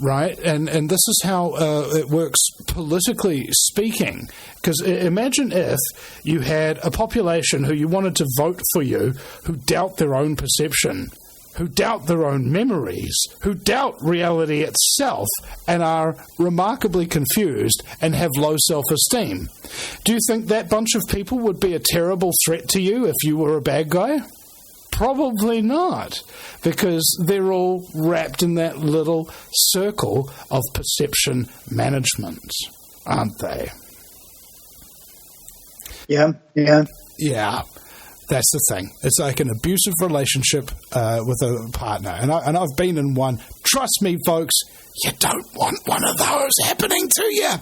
right? And this is how it works politically speaking. Because imagine if you had a population who you wanted to vote for you who doubt their own perception, who doubt their own memories, who doubt reality itself and are remarkably confused and have low self-esteem. Do you think that bunch of people would be a terrible threat to you if you were a bad guy? Probably not, because they're all wrapped in that little circle of perception management, aren't they? Yeah. Yeah, that's the thing. It's like an abusive relationship with a partner. And I've been in one. Trust me, folks, you don't want one of those happening to you.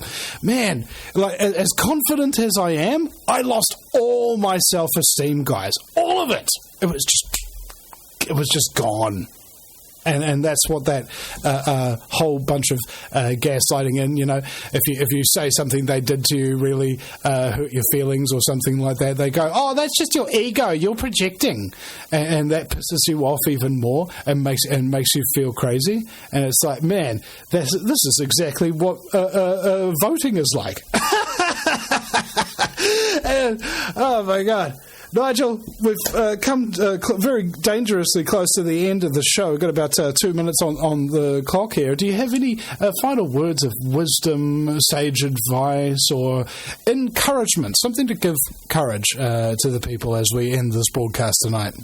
Man, like, as confident as I am, I lost all my self-esteem, guys. All of it. It was just gone. And that's what that whole bunch of gaslighting, and, you know, if you say something they did to you really hurt your feelings or something like that, they go, oh, that's just your ego, you're projecting, and that pisses you off even more and makes you feel crazy. And it's like, man, this is exactly what voting is like. And, oh my God. Nigel, we've come very dangerously close to the end of the show. We've got about 2 minutes on the clock here. Do you have any final words of wisdom, sage advice, or encouragement? Something to give courage to the people as we end this broadcast tonight.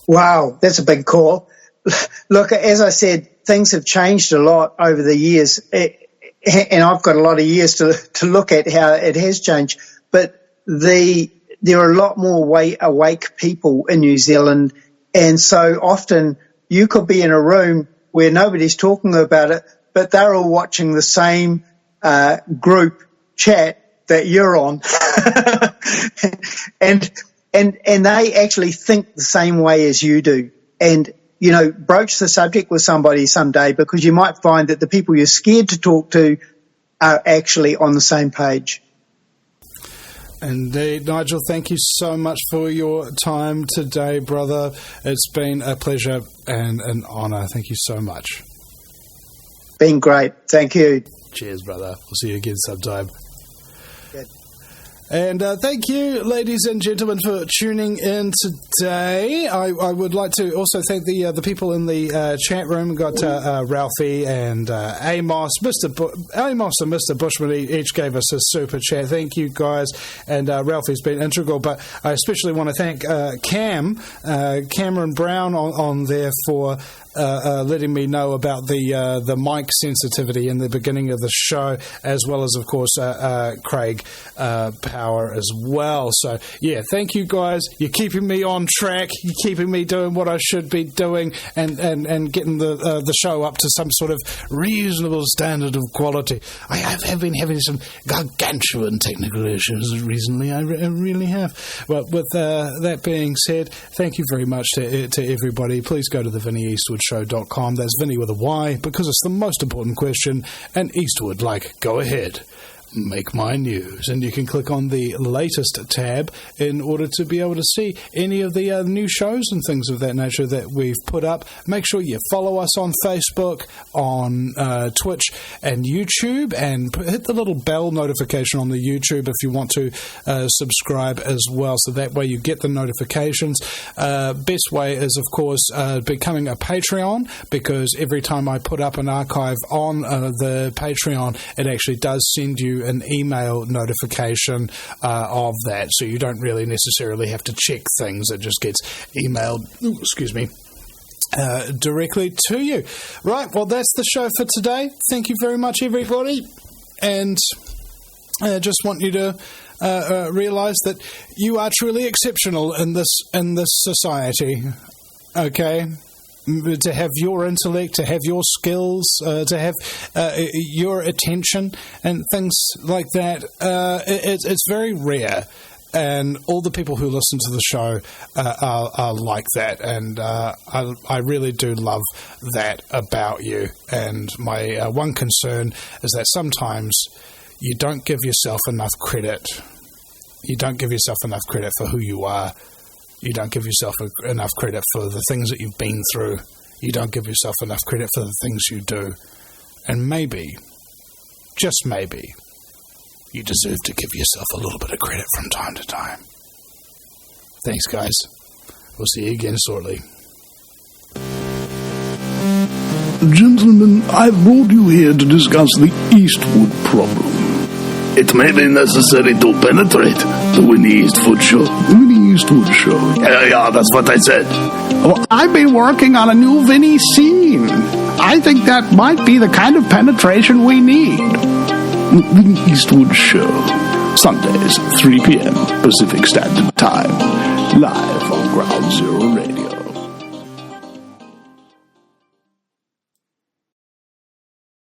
Wow, that's a big call. Look, as I said, things have changed a lot over the years, and I've got a lot of years to look at how it has changed. But there are a lot more awake people in New Zealand, and so often you could be in a room where nobody's talking about it, but they're all watching the same group chat that you're on, and they actually think the same way as you do. And, you know, broach the subject with somebody someday, because you might find that the people you're scared to talk to are actually on the same page. Indeed, Nigel, thank you so much for your time today, brother. It's been a pleasure and an honour. Thank you so much. Been great. Thank you. Cheers, brother. We'll see you again sometime. Good. And thank you, ladies and gentlemen, for tuning in today. I would like to also thank the people in the chat room. We've got Ralphie and Amos. Amos and Mr. Bushman each gave us a super chat. Thank you, guys. And Ralphie's been integral. But I especially want to thank Cameron Brown on there for letting me know about the mic sensitivity in the beginning of the show, as well as, of course, Craig Power as well. So, yeah, thank you, guys. You're keeping me on track. You're keeping me doing what I should be doing, and getting the show up to some sort of reasonable standard of quality. I have been having some gargantuan technical issues recently. I really have. But with that being said, thank you very much to everybody. Please go to the VinnyEastwood.com. That's Vinny with a Y, because it's the most important question, and Eastwood, like, go ahead, make my news. And you can click on the latest tab in order to be able to see any of the new shows and things of that nature that we've put up. Make sure you follow us on Facebook, on Twitch and YouTube, and hit the little bell notification on the YouTube if you want to subscribe as well, so that way you get the notifications. Best way is, of course, becoming a Patreon, because every time I put up an archive on the Patreon, it actually does send you an email notification of that, so you don't really necessarily have to check things. It just gets emailed, directly to you. Right, well, that's the show for today. Thank you very much, everybody, and I just want you to realise that you are truly exceptional in this society, okay? To have your intellect, to have your skills, to have your attention and things like that, it's very rare. And all the people who listen to the show are like that, and I really do love that about you. And my one concern is that sometimes you don't give yourself enough credit. You don't give yourself enough credit for who you are. You don't give yourself enough credit for the things that you've been through. You don't give yourself enough credit for the things you do. And maybe, just maybe, you deserve to give yourself a little bit of credit from time to time. Thanks, guys. We'll see you again shortly. Gentlemen, I brought you here to discuss the Eastwood problem. It may be necessary to penetrate the Vinny Eastwood show. The Vinny Eastwood show. Yeah, that's what I said. Well, I've been working on a new Vinny scene. I think that might be the kind of penetration we need. The Vinny Eastwood show. Sundays, 3 p.m. Pacific Standard Time. Live on Ground Zero Radio.